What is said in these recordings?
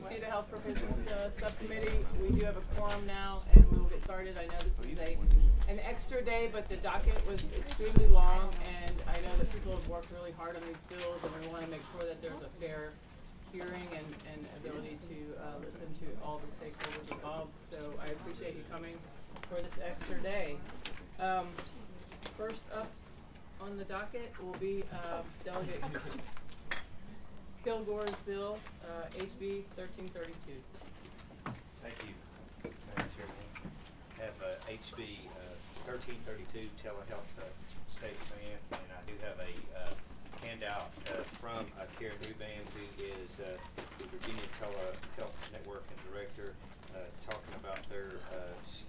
morning to the Health Provisions Subcommittee. We do have a quorum now, and we will get started. I know this is an extra day, but the docket was extremely long, and I know that people have worked really hard on these bills, and we want to make sure that there's a fair hearing and ability to listen to all the stakeholders involved. So I appreciate you coming for this extra day. First up on the docket will be Delegate Kilgore's bill, HB 1332. Thank you, Madam Chairman. Have HB 1332 telehealth state plan, and I do have a handout from Karen Newband, who is the Virginia Telehealth Networking Director, talking about their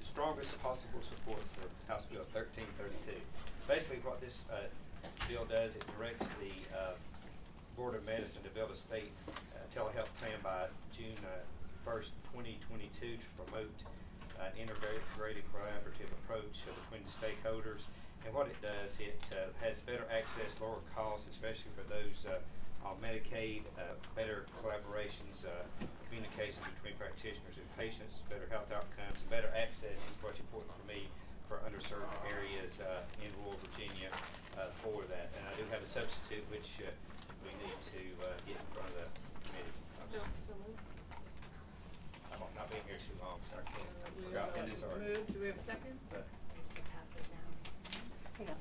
strongest possible support for House Bill 1332. Basically, what this bill does, it directs the Board of Medicine to build a state telehealth plan by June 1st, 2022 to promote an integrated collaborative approach between the stakeholders. And what it does, it has better access, lower costs, especially for those on Medicaid, better collaborations, communication between practitioners and patients, better health outcomes, and better access is what's important for me for underserved areas in rural Virginia for that. And I do have a substitute which we need to get in front of the committee. So moved. I'm not being here too long, so I can't. Moved. Do we have a second? Pass it down. Hang on,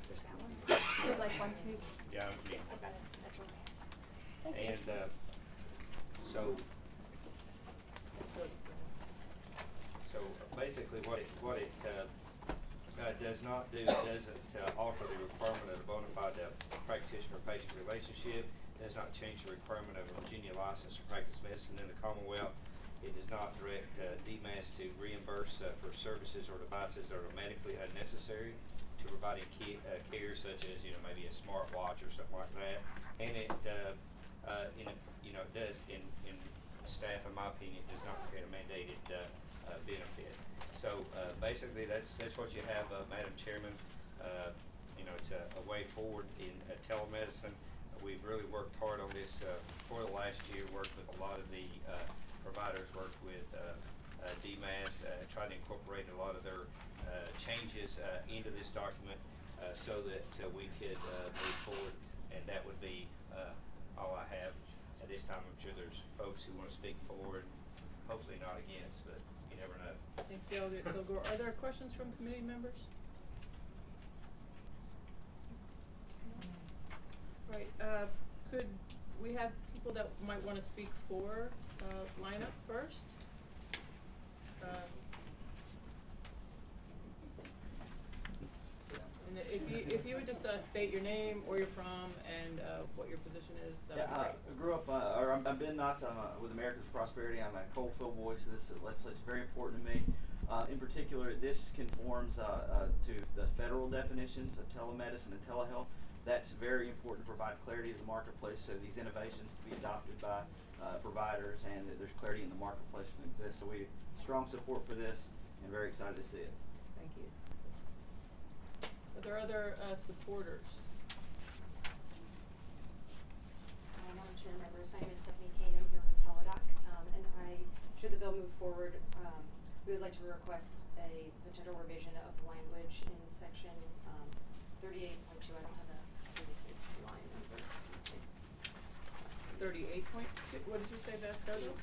there's that one. Is it like 1, 2? Yeah, I'm getting. I've got it. That's okay. Thank you. And so basically what it does not do, it doesn't alter the requirement of a bona fide practitioner-patient relationship, does not change the requirement of a Virginia license to practice medicine in the Commonwealth. It does not direct DMAS to reimburse for services or devices that are medically unnecessary to providing care, such as maybe a smartwatch or something like that. And it does in staff, in my opinion, does not create a mandated benefit. So basically, that's what you have, Madam Chairman. It's a way forward in telemedicine. We've really worked hard on this for the last year. Worked with a lot of the providers. Worked with DMAS. Tried to incorporate a lot of their changes into this document so that we could move forward. And that would be all I have at this time. I'm sure there's folks who want to speak for and hopefully not against, but you never know. Thank you, Delegate Kilgore. Are there questions from committee members? Right. Could we have people that might want to speak for line up first? And if you would just state your name, where you're from, and what your position is, that would be great. I grew up, I'm Ben Knotts. I'm with Americans for Prosperity. I'm a Coalfield boy, so this legislation is very important to me. In particular, this conforms to the federal definitions of telemedicine and telehealth. That's very important to provide clarity to the marketplace so these innovations can be adopted by providers and that there's clarity in the marketplace that exists. So we strong support for this and very excited to see it. Thank you. Are there other supporters? Madam Chair, members, my name is Stephanie Kane. I'm here with Teladoc, and should the bill move forward, we would like to request a potential revision of language in section 38.2. I don't have a line number. 38.2. What did you say that total?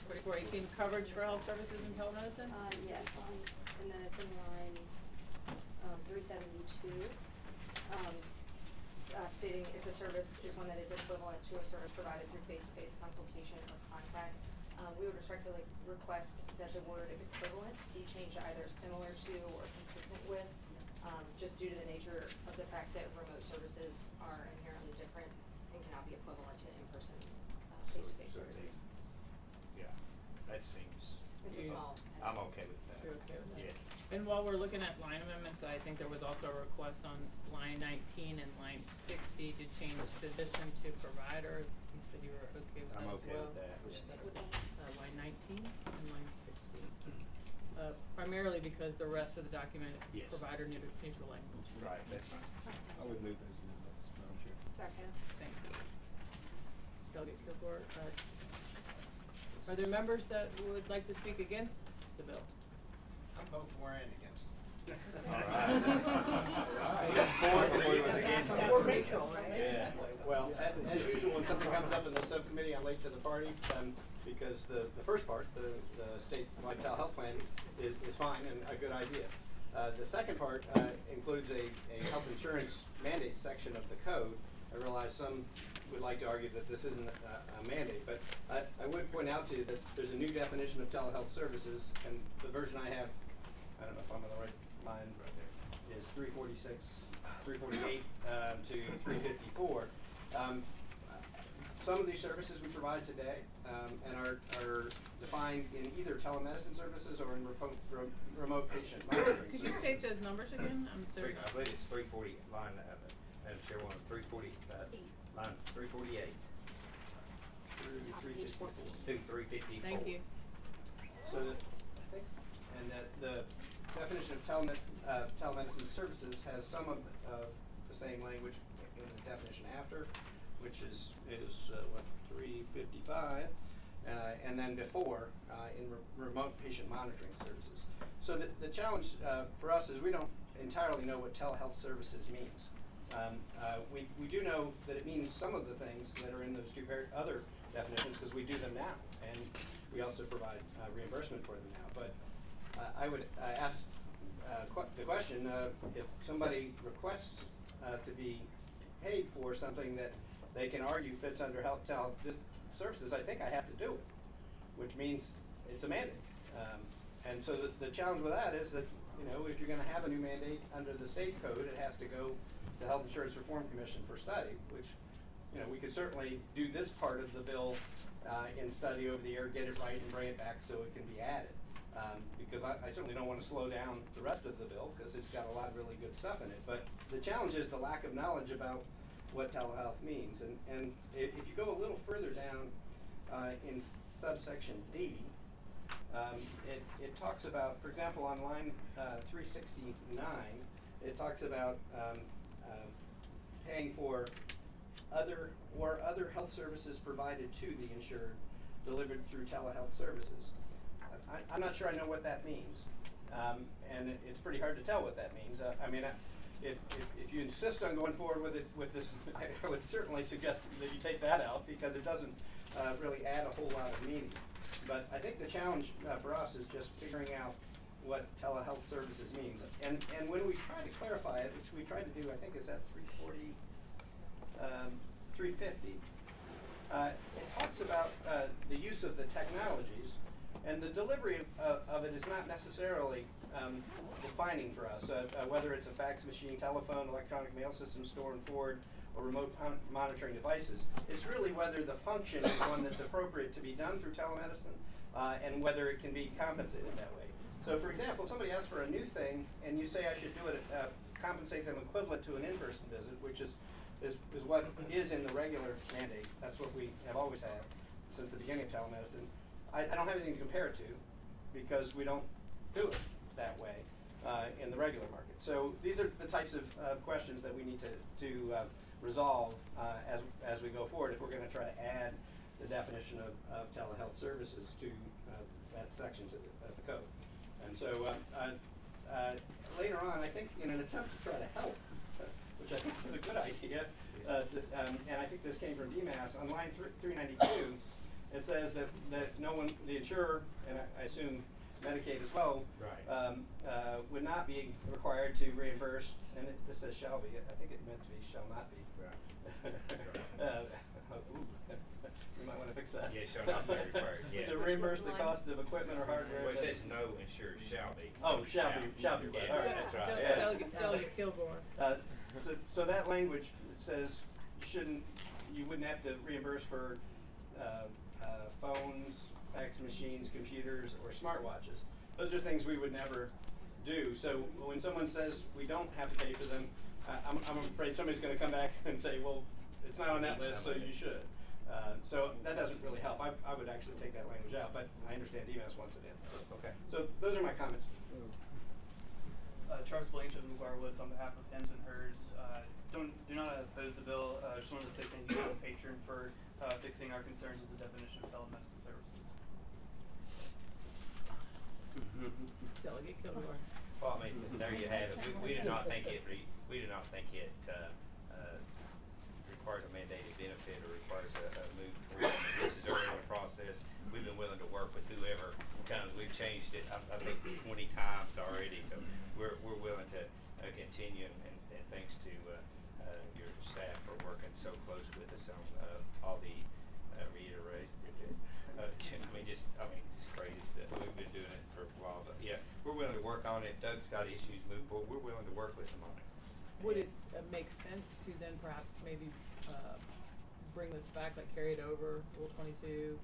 4418 coverage for health services and telemedicine? Yes, and then it's in line 372, stating if the service is one that is equivalent to a service provided through face-to-face consultation or contact. We would respectfully request that the word equivalent be changed to either similar to or consistent with, just due to the nature of the fact that remote services are inherently different and cannot be equivalent to in-person face-to-face services. Yeah, that seems. It's a small. I'm okay with that. You're okay with that? Yeah. And while we're looking at line amendments, I think there was also a request on line 19 and line 60 to change physician to provider. You said you were okay with that I'm as okay well? with that. Which is Line 19 and line 60. Primarily because the rest of the document is Yes. provider neutral language. Right, that's fine. I would move those amendments, Madam Chair. Delegate Kilgore. Are there members that would like to speak against the bill? I'm both for and against. Or Rachel, right? Yeah, well, as usual, when something comes up in the subcommittee, I'm late to the party, because the first part, the statewide telehealth plan is fine and a good idea. The second part includes a health insurance mandate section of the code. I realize some would like to argue that this isn't a mandate, but I would point out to you that there's a new definition of telehealth services, and the version I have, I don't know if I'm on the right line, is 348 to 354. Some of these services we provide today and are defined in either telemedicine services or in remote patient monitoring. Could you state those numbers again? I'm sorry. I believe it's 340 line, Madam Chairwoman, 340, line 348 Through 354. to 354. Thank you. So and that the definition of telemedicine services has some of the same language in the definition after, which is what, 355, and then before in remote patient monitoring services. So the challenge for us is we don't entirely know what telehealth services means. We do know that it means some of the things that are in those two other definitions because we do them now, and we also provide reimbursement for them now. But I would ask the question, if somebody requests to be paid for something that they can argue fits under telehealth services, I think I have to do it, which means it's a mandate. And so the challenge with that is that, you know, if you're going to have a new mandate under the state code, it has to go to Health Insurance Reform Commission for study, which, you know, we could certainly do this part of the bill in study over the year, get it right and bring it back so it can be added. Because I certainly don't want to slow down the rest of the bill because it's got a lot of really good stuff in it. But the challenge is the lack of knowledge about what telehealth means. And if you go a little further down in subsection D, it talks about, for example, on line 369, it talks about paying for other health services provided to the insured delivered through telehealth services. I'm not sure I know what that means, and it's pretty hard to tell what that means. I mean, if you insist on going forward with this, I would certainly suggest that you take that out because it doesn't really add a whole lot of meaning. But I think the challenge for us is just figuring out what telehealth services means. And when we try to clarify it, which we tried to do, I think is at 350, it talks about the use of the technologies, and the delivery of it is not necessarily defining for us, whether it's a fax machine, telephone, electronic mail system, store and forward, or remote monitoring devices. It's really whether the function is one that's appropriate to be done through telemedicine and whether it can be compensated that way. So for example, if somebody asks for a new thing and you say I should do it, compensate them equivalent to an in-person visit, which is what is in the regular mandate. That's what we have always had since the beginning of telemedicine. I don't have anything to compare it to because we don't do it that way in the regular market. So these are the types of questions that we need to resolve as we go forward if we're going to try to add the definition of telehealth services to that section of the code. And so later on, I think in an attempt to try to help, which I think is a good idea, and I think this came from DMAS, on line 392, it says that no one, the insurer, and I assume Medicaid as well, right. Would not be required to reimburse, and this says shall be. I think it meant to be shall not be. Right. You might want to fix that. Yeah, shall not be required. Yeah. To reimburse the cost of equipment or hardware. Well, it says no insured shall be. Oh, shall be. Yeah, All right. that's right. Delegate Kilgore. So that language says you wouldn't have to reimburse for phones, fax machines, computers, or smartwatches. Those are things we would never do. So when someone says we don't have to pay for them, I'm afraid somebody's going to come back and say, well, it's not on that list, so you should. So that doesn't really help. I would actually take that language out, but I understand DMS wants it in. Okay. So those are my comments. Charles Blanchard of McGuire Woods on behalf of Hims and Hers. do not oppose the bill. Just wanted to say thank you to the patron for fixing our concerns with the definition of telemedicine services. Delegate Kilgore. Well, I mean, there you have it. We do not think it requires a mandated benefit or requires a move forward. I mean, this is early in the process. We've been willing to work with whoever we've changed it, I think 20 times already, so we're willing to continue, and thanks to your staff for working so close with us on all the reiteration. It's crazy stuff. We've been doing it for a while, but yeah, we're willing to work on it. Doug's got issues moving forward. We're willing to work with him on it. Would it make sense to then perhaps maybe bring this back, like carry it over, Rule 22,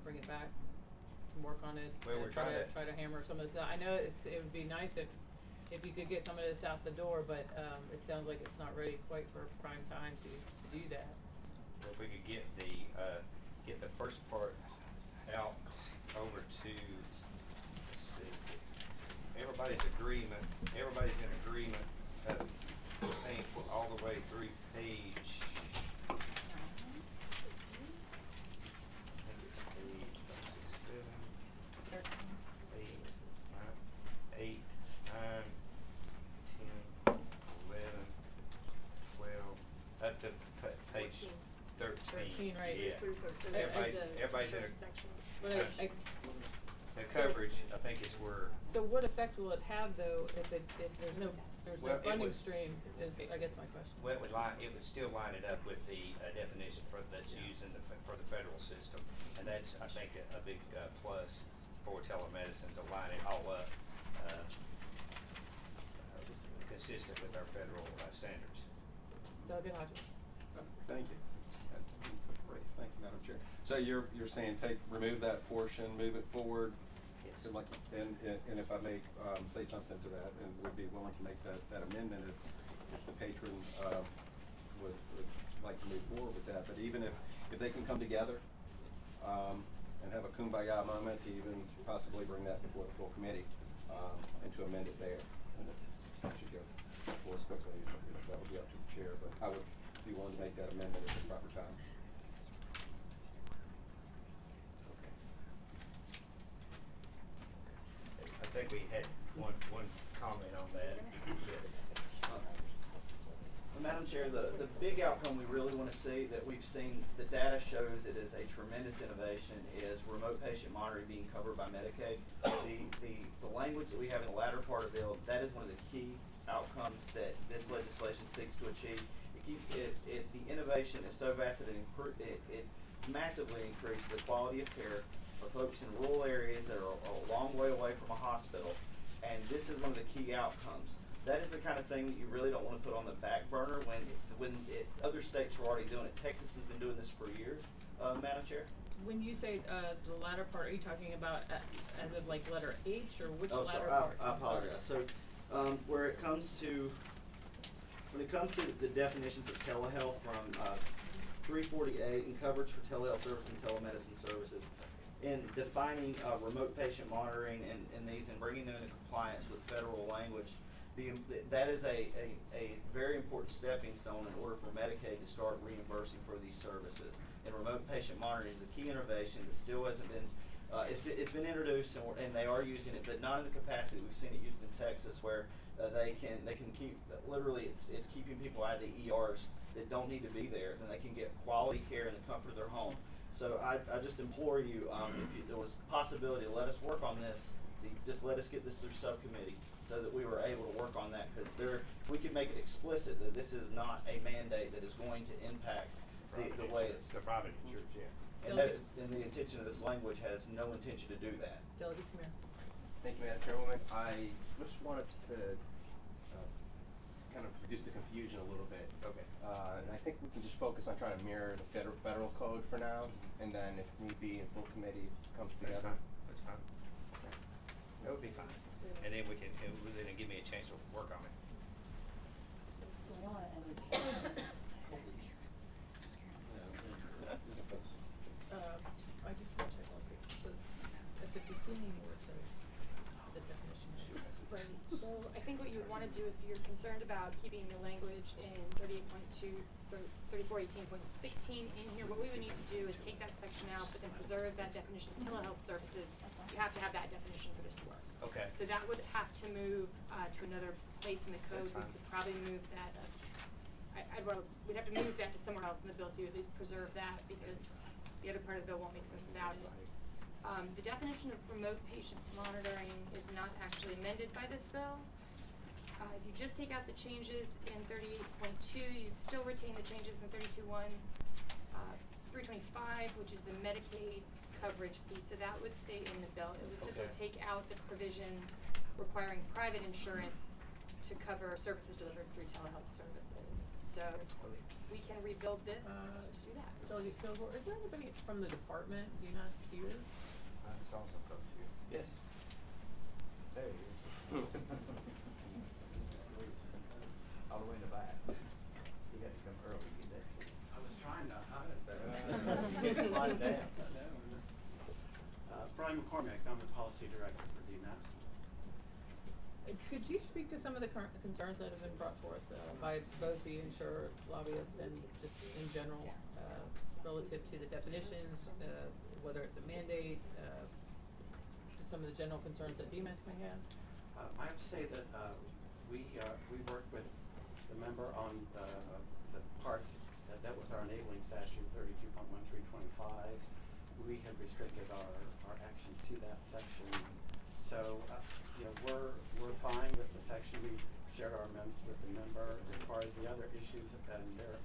bring it back, work on it, Well, we're try trying to- to hammer some of this out? I know it would be nice if you could get some of this out the door, but it sounds like it's not ready quite for prime time to do that. Well, if we could get the first part out over to, let's see, everybody's in agreement, I think all the way through page, eight, 9, 10, 11, 12, up to page 13. 13, right. Yeah. Through 13. Everybody's in a, But the coverage, I think is where, so what effect will it have though if there's no Well, it funding would- stream is, I guess, my question. well, it would still line it up with the definition that's used for the federal system. And that's, I think, a big plus for telemedicine, to line it all up, consistent with our federal standards. Delegate Hodges. Thank you. Great, thank you, Madam Chair. So you're saying remove that portion, move it forward? Yes. And if I may say something to that, and would be willing to make that amendment if the patron would like to move forward with that. But even if they can come together and have a kumbaya moment, to even possibly bring that before the full committee and to amend it there. And it should go forward quickly. That would be up to the chair, but I would be willing to make that amendment at the proper time. I think we had one comment on that. Madam Chair, the big outcome we really want to see, that we've seen, the data shows it is a tremendous innovation, is remote patient monitoring being covered by Medicaid. The language that we have in the latter part of the bill, that is one of the key outcomes that this legislation seeks to achieve. The innovation is so vast that it massively increased the quality of care for folks in rural areas that are a long way away from a hospital, and this is one of the key outcomes. That is the kind of thing that you really don't want to put on the back burner when other states are already doing it. Texas has been doing this for years, Madam Chair. When you say the latter part, are you talking about as of like letter H, or which Oh, latter sorry, part? I apologize. So, when it comes to the definitions of telehealth from 348 and coverage for telehealth service and telemedicine services, in defining remote patient monitoring and these and bringing them into compliance with federal language, that is a very important stepping stone in order for Medicaid to start reimbursing for these services. And remote patient monitoring is a key innovation that still hasn't been, it's been introduced and they are using it, but not in the capacity we've seen it used in Texas, where they can keep, literally it's keeping people out of the ERs that don't need to be there, and they can get quality care in the comfort of their home. So I just implore you, if there was a possibility to let us work on this, just let us get this through subcommittee, so that we were able to work on that, because we can make it explicit that this is not a mandate that is going to impact the way The private insurance, yeah. and the intention of this language has no intention to do that. Delegate Samir. Thank you, Madam Chairwoman. I just wanted to kind of reduce the confusion a little bit. Okay. And I think we can just focus on trying to mirror the federal code for now, and then if need be, in full committee comes That's together. fine, that's fine. That would be fine. And then then give me a chance to work on it. I just want to check one thing. So at the beginning where it says the definition should. Right, so I think what you wanted do, if you're concerned about keeping the language in 38.2, 3418.16 in here, what we would need to do is take that section out, but then preserve that definition of telehealth services. You have to have that definition for this to work. Okay. So that would have to move to another place in the code. That's We fine. could probably move that. We'd have to move that to somewhere else in the bill, so you at least preserve that, because the other part of the bill won't make sense without it. The definition of remote patient monitoring is not actually amended by this bill. If you just take out the changes in 38.2, you'd still retain the changes in 32.1, 325, which is the Medicaid coverage piece, so that would stay in the bill. It would simply Okay. take out the provisions requiring private insurance to cover services delivered through telehealth services. So we can rebuild this to do that. Delegate Kilgore, is there anybody from the department, DNAS here? Yes. There he is. All the way in the back. You had to come early to get that seat. I was trying to hide it there. You can slide it down. Brian McCormick, I'm the policy director for DMAS. Could you speak to some of the current concerns that have been brought forth by both the insurer lobbyists and just in general relative to the definitions, whether it's a mandate, just some of the general concerns that DMAS may have? I have to say that we worked with the member on the parts that dealt with our enabling statute 32.1325. We have restricted our actions to that section. So we're fine with the section. We shared our amendments with the member. As far as the other issues and their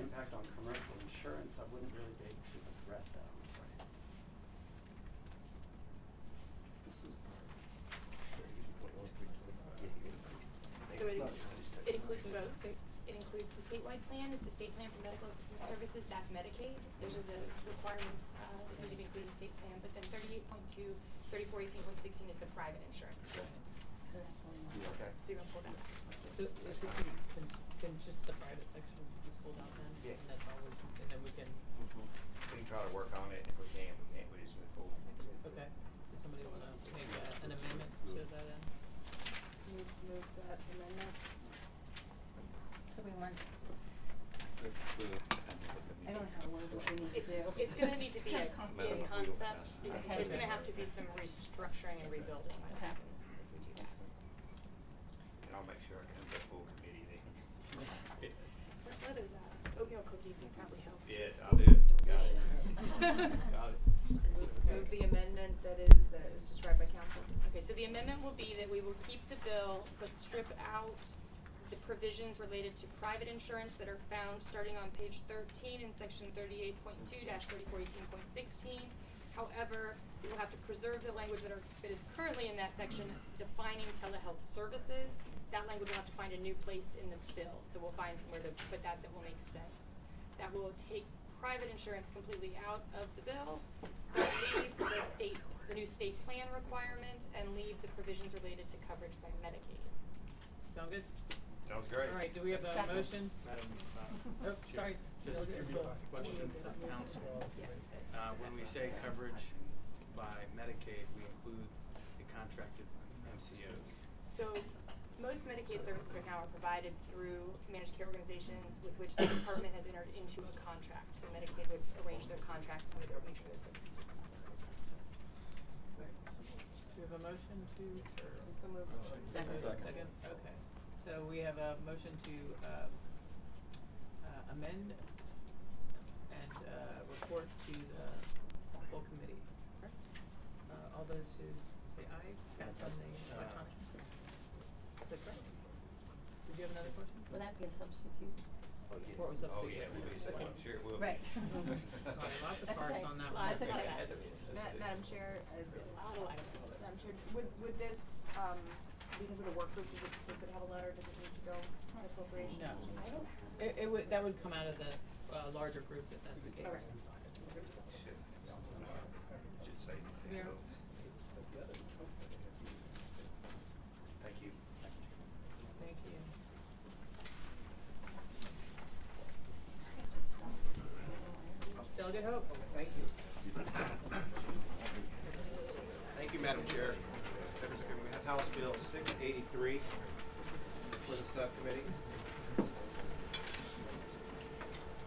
impact on commercial insurance, I wouldn't really be able to address that, I'm afraid. So it includes both. It includes the statewide plan, is the state plan for medical assistance services, that's Medicaid. Those are the requirements that need to be included in the state plan. But then 38.2, 3418.16 is the private insurance. Okay. So you're gonna pull that out. So if we can just the private section be pulled out then? Yeah. And that's all and then we can, We can try to work on it. If we can't, we just move forward. okay. Does somebody wanna make an amendment to that end? Move that amendment. So we want, That's I don't know how to word what we need to do. It's gonna need to be in Kinda concept, because Okay. there's gonna have to be some restructuring and rebuilding that Okay. happens if we do that. And I'll make sure I come to full committee then. What are those, oatmeal cookies would probably help. Yes, I'll do it. Got it. Got it. Move the amendment that is described by council. Okay, so the amendment will be that we will keep the bill, but strip out the provisions related to private insurance that are found starting on page 13 in section 38.2-3418.16. However, we will have to preserve the language that is currently in that section defining telehealth services. That language will have to find a new place in the bill, so we'll find somewhere to put that will make sense. That will take private insurance completely out of the bill, leave the new state plan requirement, and leave the provisions related to coverage by Medicaid. Sound good? Sounds great. All right, do we have a Second. motion? Madam, Oh, sorry. just a Delegate brief Phil. question for council. Yes. When we say coverage by Medicaid, we include the contracted MCOs. So most Medicaid services right now are provided through managed care organizations with which the department has entered into a contract. So Medicaid would arrange their contracts and would make sure those services are covered. Do we have a motion to? So moved. Second. Second, okay. So we have a motion to amend and report to the full committee, correct? All those who say aye, cast on the electronic. Is that correct? Did you have another question? Will that be a substitute? Or was Oh, substitute? yeah, we'll do so. I'm sure it will. Right. Sorry, lots of That's parts okay. on that That's one. okay. Madam Chair, Madam Chair, would this, because of the work group, does it have a letter, does it need to go to appropriations? No. I don't. It would, that would come out of the larger group if that's the case. Okay. Should say. Samir? Thank you. Thank you. Delegate Hope. Thank you. Thank you, Madam Chair. Members of the committee, we have House Bill 683. for the subcommittee.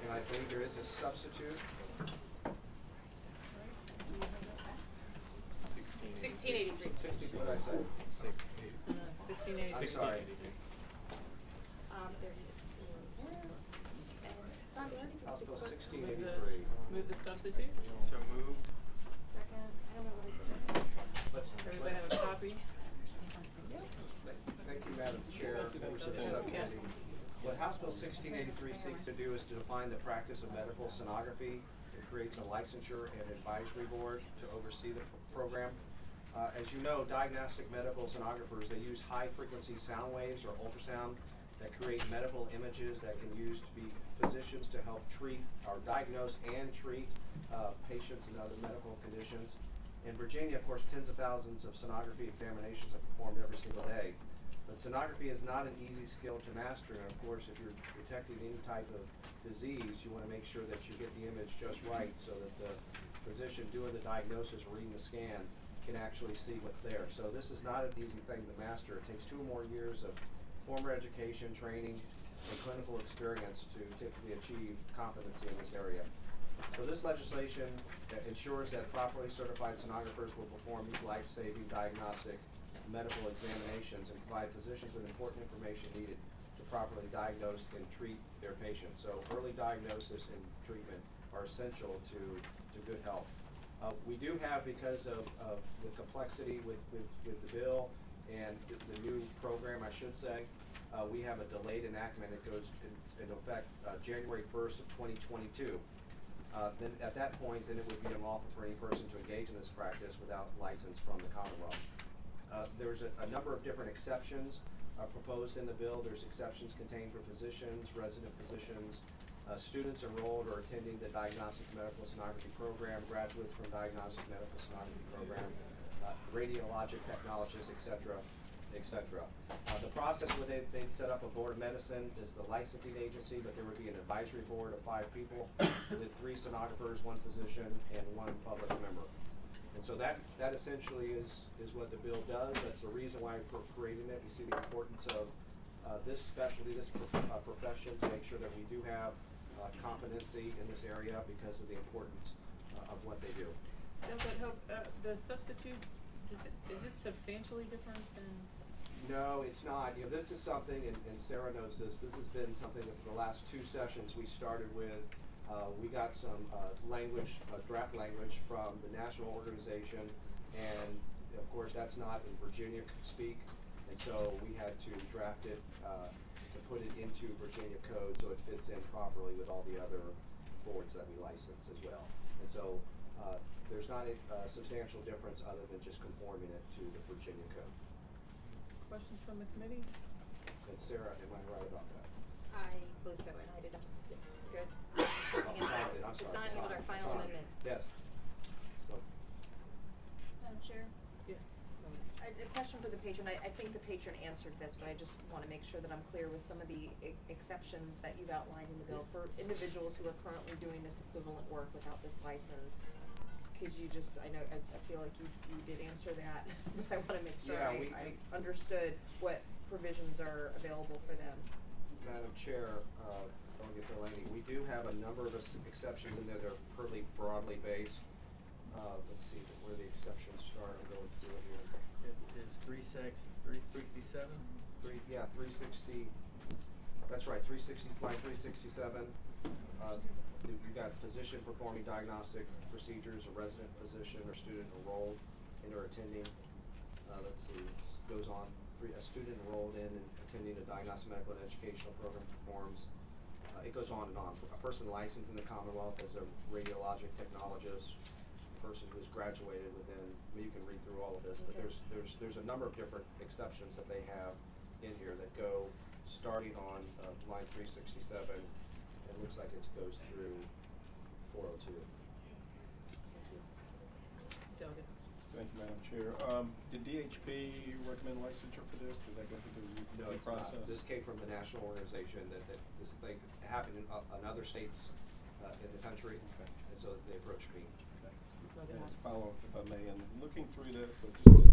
And I believe there is a substitute. 1683. 60, what did I say? 1680. I'm sorry. There it is. Sandra, House Bill Move 1683. move the substitute. So moved. second, I don't know what I did. Let's, Everybody have a copy? Thank you, Madam Chair, members of the subcommittee. What House Bill 1683 seeks to do is to define the practice of medical sonography. It creates a licensure and advisory board to oversee the program. As you know, diagnostic medical sonographers, they use high-frequency sound waves or ultrasound that create medical images that can use to be physicians to help treat or diagnose and treat patients and other medical conditions. In Virginia, of course, tens of thousands of sonography examinations are performed every single day. But sonography is not an easy skill to master, and of course, if you're detecting any type of disease, you want to make sure that you get the image just right so that the physician doing the diagnosis or reading the scan can actually see what's there. So this is not an easy thing to master. It takes 2 or more years of formal education, training, and clinical experience to typically achieve competency in this area. So this legislation ensures that properly certified sonographers will perform these life-saving diagnostic medical examinations and provide physicians with important information needed to properly diagnose and treat their patients. So early diagnosis and treatment are essential to good health. We do have, because of the complexity with the bill and the new program, I should say, we have a delayed enactment. It goes into effect January 1st of 2022. Then at that point, then it would be unlawful for any person to engage in this practice without license from the Commonwealth. There's a number of different exceptions proposed in the bill. There's exceptions contained for physicians, resident physicians, students enrolled or attending the diagnostic medical sonography program, graduates from diagnostic medical sonography program, radiologic technologists, et cetera, et cetera. The process where they'd set up a board of medicine is the licensing agency, but there would be an advisory board of 5 people with 3 sonographers, 1 physician, and 1 public member. And so that essentially is what the bill does. That's the reason why we're creating it. We see the importance of this specialty, this profession, to make sure that we do have competency in this area because of the importance of what they do. Does that help, the substitute, is it substantially different than? No, it's not. You know, this is something, and Sarah knows this, this has been something that for the last 2 sessions we started with. We got some language, draft language from the national organization, and of course that's not in Virginia speak, and so we had to draft it to put it into Virginia code so it fits in properly with all the other boards that we license as well. And so there's not a substantial difference other than just conforming it to the Virginia code. Questions from the committee? And Sarah, am I right about that? I believe so, and I did not. Good. I'm To sorry. sign with our final amendments. Yes. So, Madam Chair? Yes. A question for the patron. I think the patron answered this, but I just want to make sure that I'm clear with some of the exceptions that you've outlined in the bill. For individuals who are currently doing this equivalent work without this license, could you just, I know, I feel like you did answer that, but I want to make sure Yeah, I understood what provisions are available for them. Madam Chair, Delegate Delaney, we do have a number of exceptions in there. They're pretty broadly based. Let's see where the exceptions start. I'm going through it here. It is 367. 360. That's right, 360, line 367. You got physician performing diagnostic procedures, a resident physician or student enrolled in or attending. Let's see, it goes on. A student enrolled in and attending a diagnostic medical and educational program performs. It goes on and on. A person licensed in the Commonwealth as a radiologic technologist, a person who has graduated within, well, you can read through all of this, but there's a number of different exceptions that they have in here that go starting on line 367. It looks like it goes through 402. Delegate. Thank you, Madam Chair. Did DHP recommend licensure for this? Did that go through the No, it's process? not. This came from the national organization that this thing happened in other states in the country, and so they approached me. Delegate And Hodges. to follow up, if I may, and looking through this, I just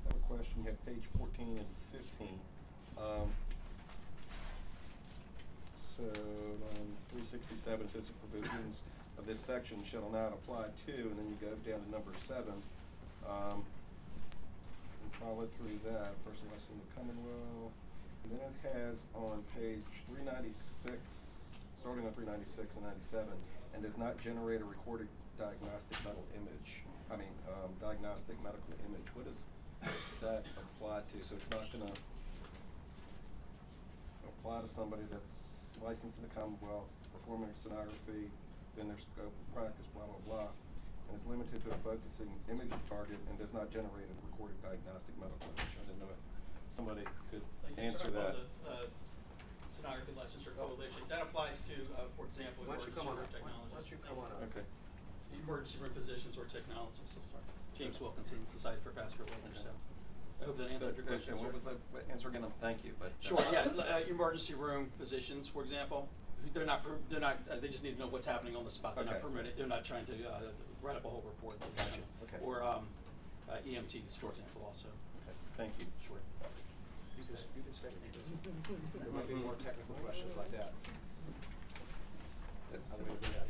have a question. You have page 14 and 15. So on 367 says the provisions of this section shall not apply to, and then you go down to number 7. And follow through that, person less in the Commonwealth. And then it has on page 396, starting on 396 and 97, and does not generate a recorded diagnostic medical image. Diagnostic medical image. What does that apply to? So it's not gonna apply to somebody that's licensed in the Commonwealth, performing sonography, then their scope of practice, blah, blah, blah, and is limited to a focusing image target and does not generate a recorded diagnostic medical image. I didn't know if somebody could answer that. Sonography Licensure Coalition, that applies to, for example, Why don't you emergency come on room up? technologists. Why don't you come on up? Okay. Emergency room physicians or technologists. James Wilkinson, Society for Vascular Ultrasound. I hope that answered your question, And sir. what was that answer again? Thank you, but. Sure, yeah, emergency room physicians, for example, they're not, they just need to know what's happening on the spot. They're not Okay. permitted, they're not trying to, write up a whole report. Gotcha, okay. Or, EMTs, for example, also. Okay, thank you. Sure. You can stay. There might be more technical questions like that. That's,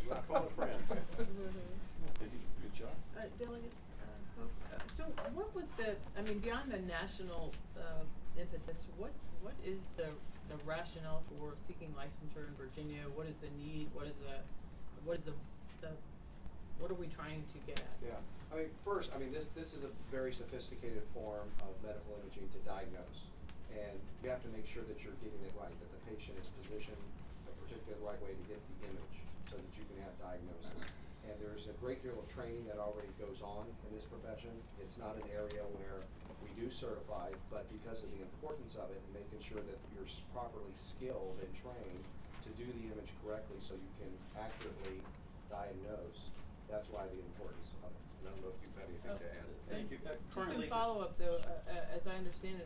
You want to phone a friend. good job. Delegate, Hope, so what was beyond the national, impetus, what is the rationale for seeking licensure in Virginia? What is the need? What are we trying to get at? Yeah, first, this is a very sophisticated form of medical imaging to diagnose. And you have to make sure that you're getting it right, that the patient is positioned a particular right way to get the image so that you can have diagnosis. And there's a great deal of training that already goes on in this profession. It's not an area where we do certify, but because of the importance of it and making sure that you're properly skilled and trained to do the image correctly so you can accurately diagnose, that's why the importance of it. And I don't know if you've got anything to add. Thank you. Just Currently, in follow-up though, as I understand it,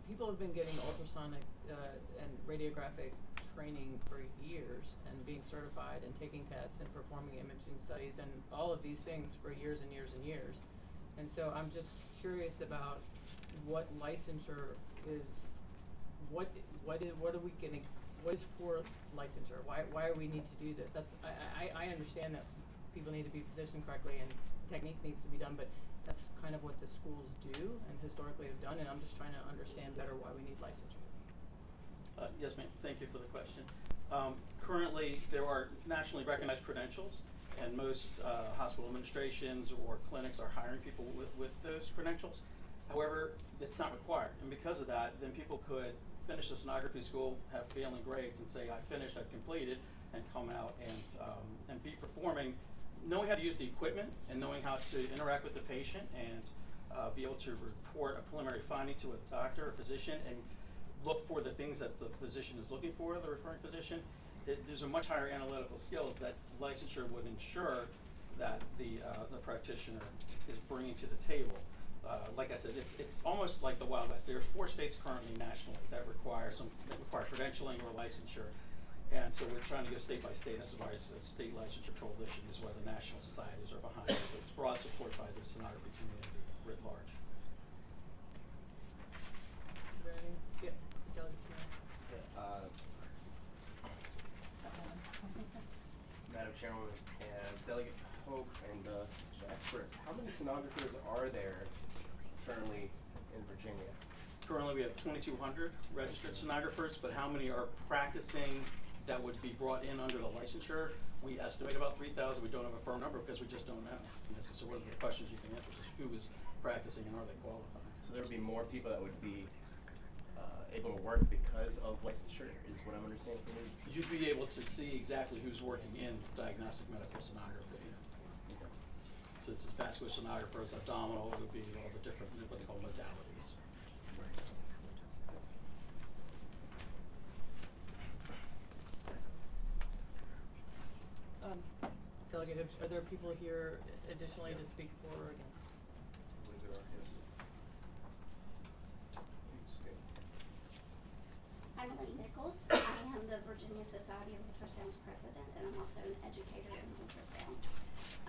people have been getting ultrasonic and radiographic training for years and being certified and taking tests and performing imaging studies and all of these things for years and years and years. And so I'm just curious about what licensure is, what is for licensure? Why do we need to do this? I understand that people need to be positioned correctly and technique needs to be done, but that's kind of what the schools do and historically have done, and I'm just trying to understand better why we need licensure. Yes, ma'am. Thank you for the question. Currently, there are nationally recognized credentials, and most hospital administrations or clinics are hiring people with those credentials. However, it's not required, and because of that, then people could finish the sonography school, have failing grades, and say, I finished, I've completed, and come out and be performing, knowing how to use the equipment and knowing how to interact with the patient and be able to report a preliminary finding to a doctor or physician and look for the things that the physician is looking for, the referring physician. There's a much higher analytical skills that licensure would ensure that the practitioner is bringing to the table. Like I said, it's almost like the Wild West. There are 4 states currently nationally that require credentialing or licensure. And so we're trying to go state by state. This is why it's a state licensure coalition is why the national societies are behind it. So it's broad support by the sonography community writ large. Yes, Delegate Smith. Madam Chairwoman and Delegate Hope and the expert, how many sonographers are there currently in Virginia? Currently, we have 2,200 registered sonographers, but how many are practicing that would be brought in under the licensure? We estimate about 3,000. We don't have a firm number because we just don't know. And this is one of the questions you can answer is who is practicing and are they qualified? So there would be more people that would be able to work because of licensure, is what I'm understanding from you? You'd be able to see exactly who's working in diagnostic medical sonography. Okay. So this is vascular sonographers, abdominal, it would be all the different, what they call modalities. Delegate, are there people here additionally to speak for or against? I'm Elaine Nichols. I am the Virginia Society of Ultrasound's president, and I'm also an educator in ultrasound.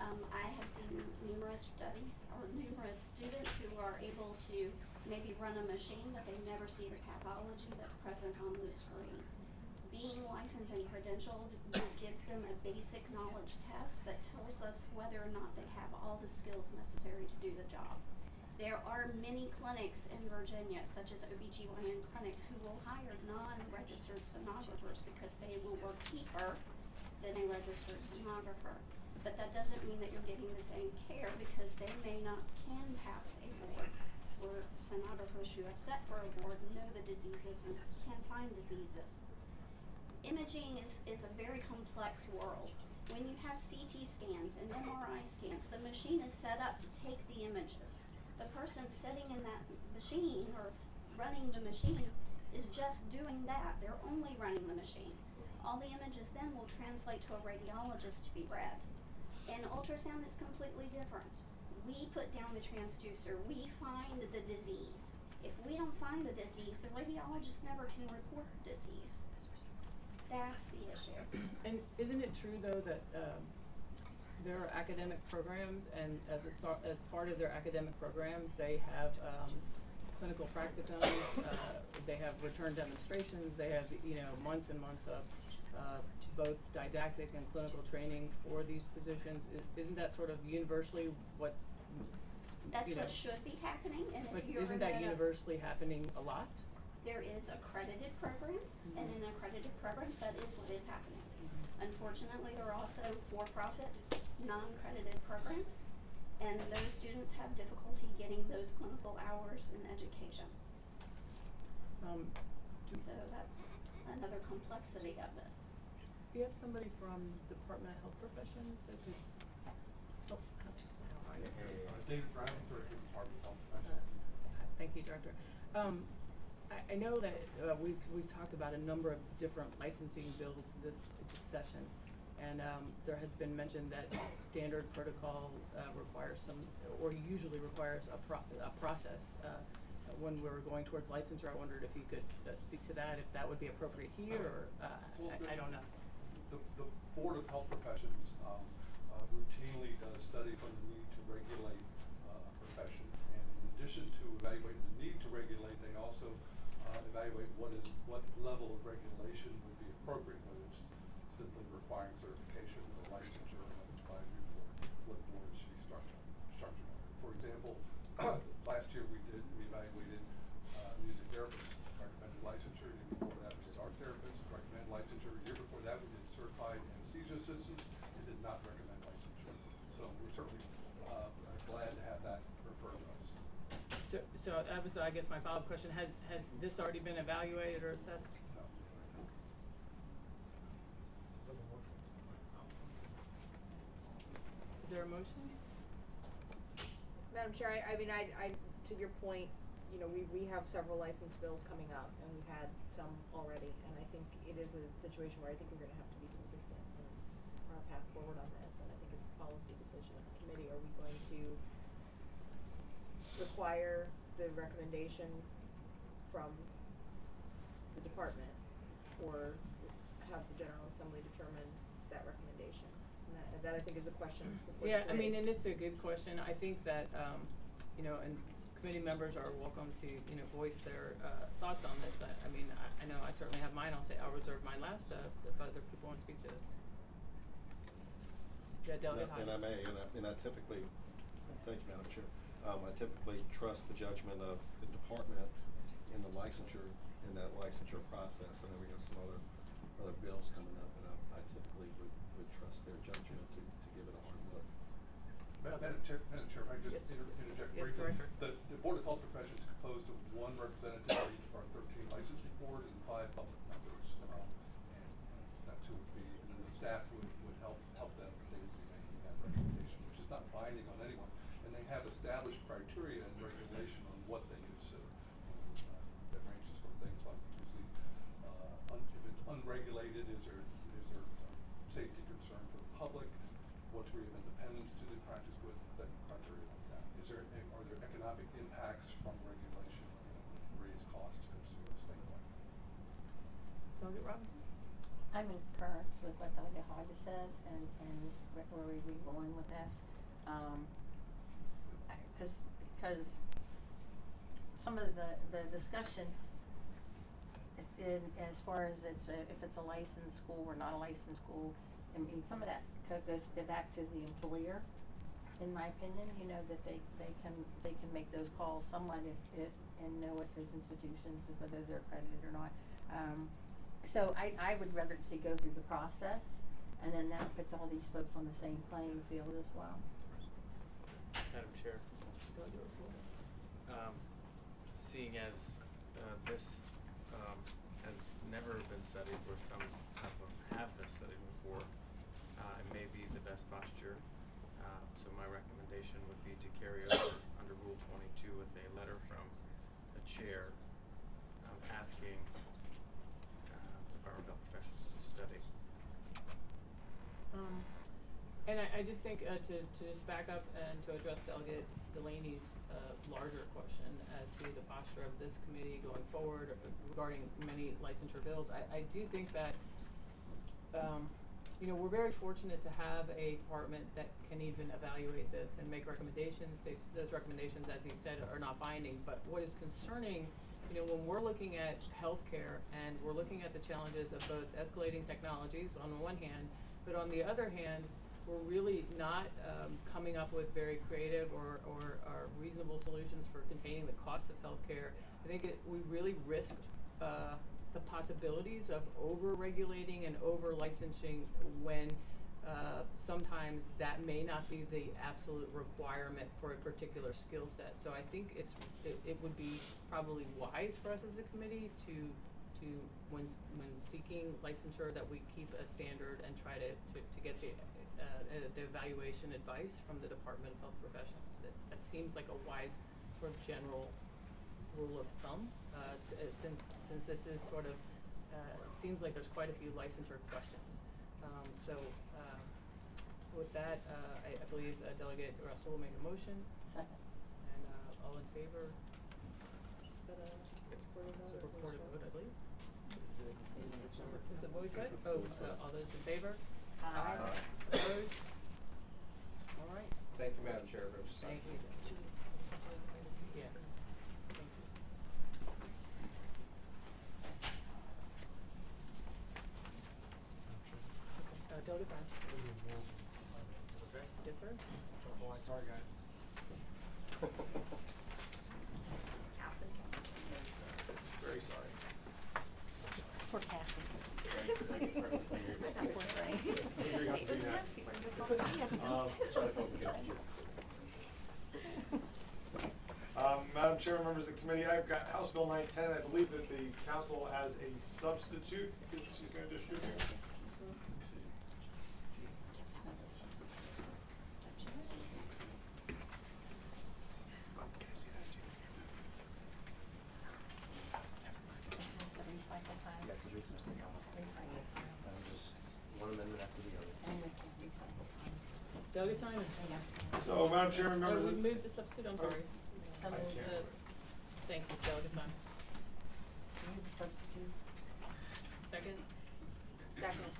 I have seen numerous studies or numerous students who are able to maybe run a machine, but they never see the pathology that's present on the screen. Being licensed and credentialed gives them a basic knowledge test that tells us whether or not they have all the skills necessary to do the job. There are many clinics in Virginia, such as OBGYN clinics, who will hire non-registered sonographers because they will work cheaper than a registered sonographer. But that doesn't mean that you're getting the same care because they can pass a board. Or sonographers who have sat for a board know the diseases and can find diseases. Imaging is a very complex world. When you have CT scans and MRI scans, the machine is set up to take the images. The person sitting in that machine or running the machine is just doing that. They're only running the machine. All the images then will translate to a radiologist to be read. And ultrasound is completely different. We put down the transducer. We find the disease. If we don't find the disease, the radiologist never can report disease. That's the issue. And isn't it true though that there are academic programs, and as part of their academic programs, they have clinical practicums, they have return demonstrations, they have months and months of both didactic and clinical training for these positions. Isn't that sort of universally what? That's what should be happening, and But if you're isn't that universally happening a lot? There is accredited programs, and in accredited programs, that is what is happening. Unfortunately, there are also for-profit, non-accredited programs, and those students have difficulty getting those clinical hours in education. So that's another complexity of this. Do you have somebody from Department of Health Professions that could? David Brown, Director of Department of Health Professions. Thank you, Director. I know that we've talked about a number of different licensing bills this session, and there has been mentioned that standard protocol requires usually requires a process. When we were going towards licensure, I wondered if you could speak to that, if that would be appropriate here, or I don't know. The Board of Health Professions routinely does studies on the need to regulate a profession, and in addition to evaluating the need to regulate, they also evaluate what level of regulation would be appropriate, whether it's simply requiring certification or licensure of an advisory board, what board it should be structured under. For example, last year we evaluated music therapists, recommended licensure. The year before that we did art therapists, recommended licensure. The year before that we did certified anesthesia assistants and did not recommend licensure. So we're certainly glad to have that referred to us. So that was, I guess, my follow-up question. Has this already been evaluated or assessed? No. Is there a motion? Madam Chair, I mean, to your point, we have several license bills coming up, and we've had some already, and I think it is a situation where I think we're gonna have to be consistent in our path forward on this, and I think it's a policy decision of the committee. Are we going to require the recommendation from the department, or have the General Assembly determine that recommendation? And that I think is a question before the Yeah, I mean, committee. and it's a good question. I think that, and committee members are welcome to, voice their thoughts on this. I mean, I know I certainly have mine. I'll reserve mine last if other people want to speak to this. Yeah, Delegate Hodges. And I may, and I typically, thank you, Madam Chair. I typically trust the judgment of the department in the licensure, in that licensure process. I know we have some other bills coming up, and I typically would trust their judgment to give it a hard look. Madam Chair, if I could just interject Yes, briefly. Director. The Board of Health Professions is composed of one representative for each of our 13 licensing board and 5 public members. And that's who would be, and then the staff would help them, they would be making that recommendation, which is not binding on anyone. And they have established criteria and regulation on what they consider. That ranges from things like usually, if it's unregulated, is there safety concern for the public? What degree of independence do they practice with? That criteria like that. Are there economic impacts from regulation, raise costs to consumers, things like that? Delegate Robinson? I'm in concurrence with what Delegate Hodges says and where we going with this. Because some of the discussion, as far as if it's a licensed school or not a licensed school, I mean, some of that goes back to the employer, in my opinion, you know, that they can make those calls somewhat if and know what those institutions, whether they're accredited or not. So I would rather see go through the process, and then that puts all these folks on the same playing field as well. Madam Chair, seeing as this has never been studied, where some of them have been studied before, it may be the best posture. So my recommendation would be to carry over under Rule 22 with a letter from the chair asking the Department of Health Professionals to study. And I just think to just back up and to address Delegate Delaney's larger question as to the posture of this committee going forward regarding many licensure bills, I do think that you know, we're very fortunate to have a department that can even evaluate this and make recommendations. Those recommendations, as he said, are not binding. But what is concerning, you know, when we're looking at healthcare and we're looking at the challenges of both escalating technologies on the one hand, but on the other hand, we're really not coming up with very creative or reasonable solutions for containing the cost of healthcare. I think we really risk the possibilities of over-regulating and over-licensing when sometimes that may not be the absolute requirement for a particular skill set. So I think it would be probably wise for us as a committee to when seeking licensure that we keep a standard and try to get the evaluation advice from the Department of Health Professionals. That seems like a wise sort of general rule of thumb, since this is sort of seems like there's quite a few licensure questions. With that, I believe Delegate Russell will make a motion. Second. And all in favor? Is that a recorded vote? It's a recorded vote, I believe. Is it voice vote? Oh, all those in favor? Aye. Opposed? All right. Thank you, Madam Chair. Thank you. Yeah. Thank you. Delegate Stein. Okay. Yes, sir. Sorry, guys. Very sorry. Poor Kathy. Madam Chair, members of the committee, I've got House Bill 910. I believe that the council has a substitute that she's going to distribute. One amendment after the other. Delegate Simon. So, Madam Chair, members we of moved the substitute, I'm sorry. Thank you, Delegate Simon. Move the substitute. Second? Second.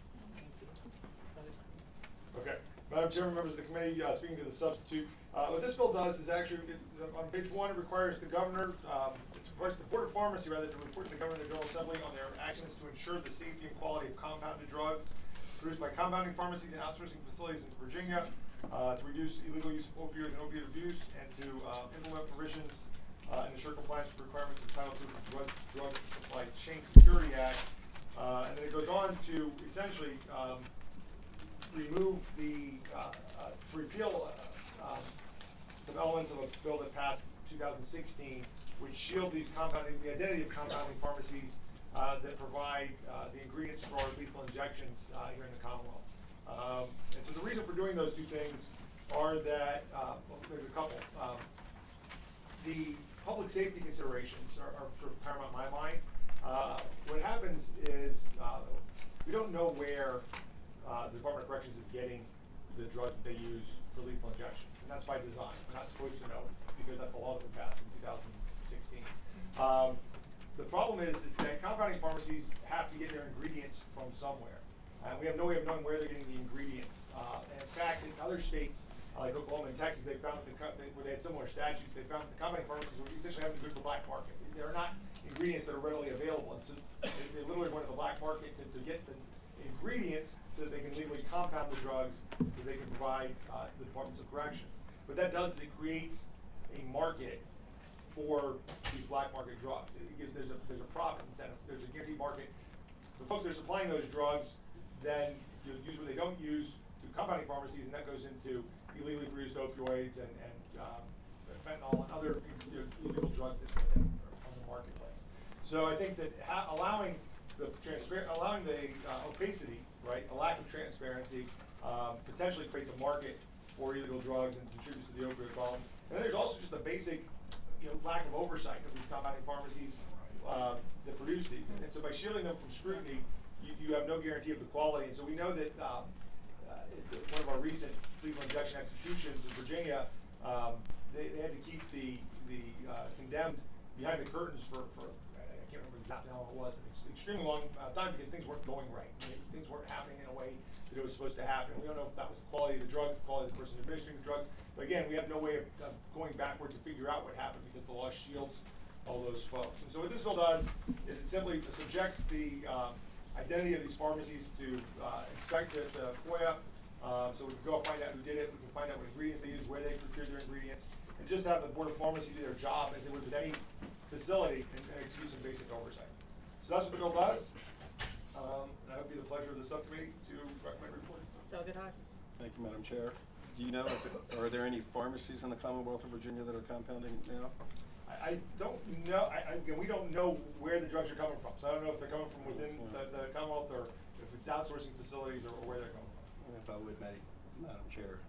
Delegate Simon. Okay. Madam Chairman, members of the committee, speaking to the substitute, what this bill does is actually, on page 1, it requires the governor, it requires the Board of Pharmacy, rather, to report to the Governor of the General Assembly on their actions to ensure the safety and quality of compounded drugs produced by compounding pharmacies and outsourcing facilities in Virginia, to reduce illegal use of opioids and opioid abuse, and to implement provisions and ensure compliance with requirements of Title II of the Drug Supply Chain Security Act. And then it goes on to essentially remove repeal some elements of a bill that passed in 2016, which shield the identity of compounding pharmacies that provide the ingredients for lethal injections here in the Commonwealth. And so the reason for doing those two things are that, well, there's a couple. The public safety considerations are sort of paramount in my mind. What happens is we don't know where the Department of Corrections is getting the drugs that they use for lethal injections, and that's by design. We're not supposed to know because that's the law that we passed in 2016. The problem is that compounding pharmacies have to get their ingredients from somewhere. We have no way of knowing where they're getting the ingredients. And in fact, in other states, like Oklahoma and Texas, they found that where they had similar statutes, they found that the compounding pharmacies were essentially having to go to the black market. There are not ingredients that are readily available. And so they literally went to the black market to get the ingredients so that they can legally compound the drugs that they can provide the Departments of Corrections. What that does is it creates a market for these black market drugs. It gives, there's a profit incentive, there's a guaranteed market. The folks that are supplying those drugs then use what they don't use to compounding pharmacies, and that goes into illegally produced opioids and fentanyl and other illegal drugs that are on the marketplace. So I think that allowing the opacity, right, a lack of transparency, potentially creates a market for illegal drugs and contributes to the opioid problem. And then there's also just a basic, lack of oversight of these compounding pharmacies that produce these. And so by shielding them from scrutiny, you have no guarantee of the quality. And so we know that one of our recent lethal injection executions in Virginia, they had to keep the condemned behind the curtains for I can't remember exactly how long it was, but it's an extremely long time because things weren't going right. Things weren't happening in a way that it was supposed to happen. We don't know if that was the quality of the drugs, the quality of the person administering the drugs. But again, we have no way of going backward to figure out what happened because the law shields all those folks. And so what this bill does is it simply subjects the identity of these pharmacies to inspect the FOIA. So we can go find out who did it, we can find out what ingredients they used, where they procured their ingredients, and just have the Board of Pharmacy do their job as they would with any facility and execute some basic oversight. So that's what the bill does. And I hope it'll be the pleasure of the subcommittee to recommend report. Delegate Hodges. Thank you, Madam Chair. Do you know, are there any pharmacies in the Commonwealth of Virginia that are compounding now? I don't know, again, we don't know where the drugs are coming from. So I don't know if they're coming from within the Commonwealth or if it's outsourcing facilities or where they're coming from. And if I would, Madam Chair,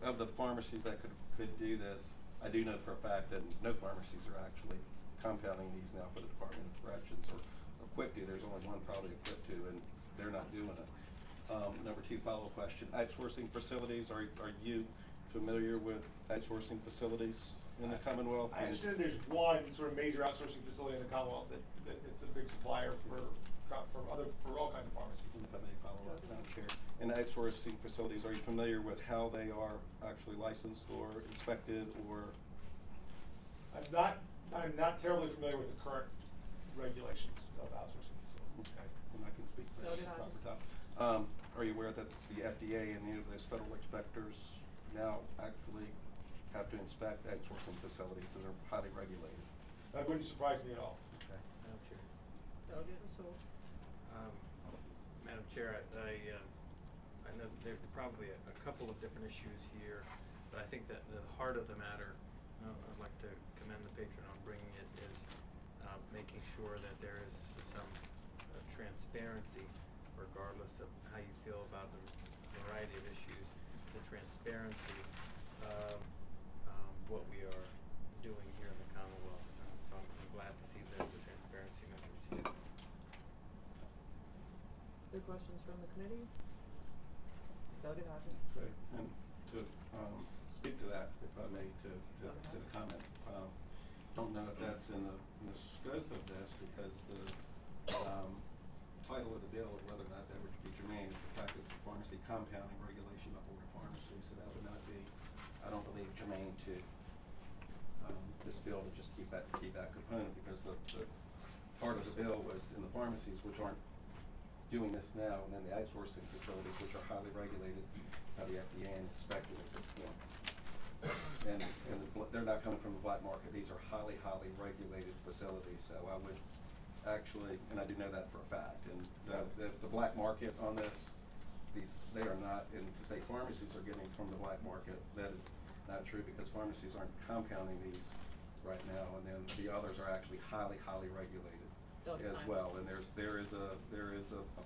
of the pharmacies that could do this, I do know for a fact that no pharmacies are actually compounding these now for the Department of Corrections or equipped to. There's only one probably equipped to, and they're not doing it. Number two, follow-up question. Outsourcing facilities, are you familiar with outsourcing facilities in the Commonwealth? I understand there's one sort of major outsourcing facility in the Commonwealth that it's a big supplier for all kinds of pharmacies. If I may follow up, Madam Chair. In outsourcing facilities, are you familiar with how they are actually licensed or inspected or? I'm not terribly familiar with the current regulations of outsourcing facilities. Okay, and I can speak to that at the proper time. Are you aware that the FDA and those federal inspectors now actually have to inspect outsourcing facilities that are highly regulated? That wouldn't surprise me at all. Okay. Madam Chair. Delegate Rasool. Madam Chair, I know there are probably a couple of different issues here, but I think that the heart of the matter, I'd like to commend the patron on bringing it, is making sure that there is some transparency, regardless of how you feel about the variety of issues, the transparency of what we are doing here in the Commonwealth. So I'm glad to see the transparency measures here. Good questions from the committee? Delegate Hodges. And to speak to that, if I may, to the comment, don't know if that's in the scope of this because the title of the bill of whether or not that would be germane is the practice of pharmacy compounding regulation by Board of Pharmacy. So that would not be, I don't believe, germane to this bill to just keep that component because the part of the bill was in the pharmacies which aren't doing this now, and then the outsourcing facilities which are highly regulated by the FDA and inspected at this point. And they're not coming from the black market. These are highly regulated facilities. So I would actually, and I do know that for a fact, and the black market on this, they are not, and to say pharmacies are getting from the black market, that is not true because pharmacies aren't compounding these right now, and then the others are actually highly regulated as well. And there is a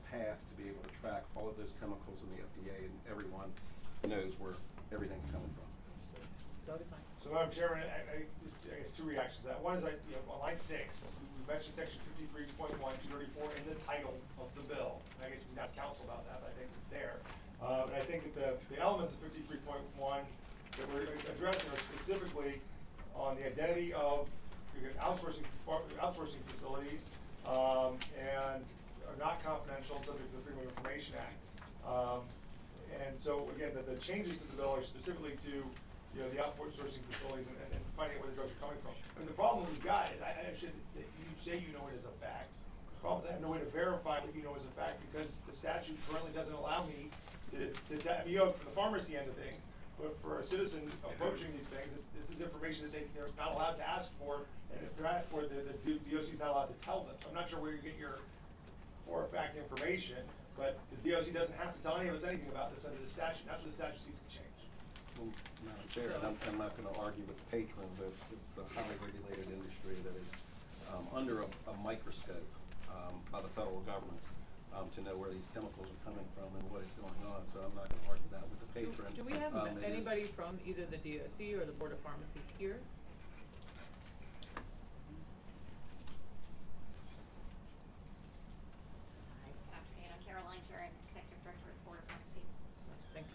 path to be able to track all of those chemicals in the FDA, and everyone knows where everything's coming from. So Madam Chairman, I guess two reactions to that. One is on line 6, we mentioned section 53.1, 234 in the title of the bill. And I guess we can ask counsel about that, but I think it's there. And I think that the elements of 53.1 that we're addressing are specifically on the identity of outsourcing facilities and are not confidential and subject to the Freedom of Information Act. And so again, the changes to the bill are specifically to the outsourcing facilities and finding out where the drugs are coming from. I mean, the problem we've got is, you say you know it as a fact, problem is I have no way to verify what you know is a fact because the statute currently doesn't allow me to I mean, you know, for the pharmacy end of things, but for a citizen approaching these things, this is information that they're not allowed to ask for, and if they're asked for, the DOC is not allowed to tell them. So I'm not sure where you get your for a fact information, but the DOC doesn't have to tell any of us anything about this under the statute. That's what the statute seeks to change. Well, Madam Chair, and I'm not gonna argue with the patrons, it's a highly regulated industry that is, under a microscope, by the federal government, to know where these chemicals are coming from and what is going on, so I'm not gonna argue that with the patron. Do we have It anybody is- from either the DOC or the Board of Pharmacy here? Good afternoon, I'm Caroline Jarrett, Executive Director at the Board of Pharmacy.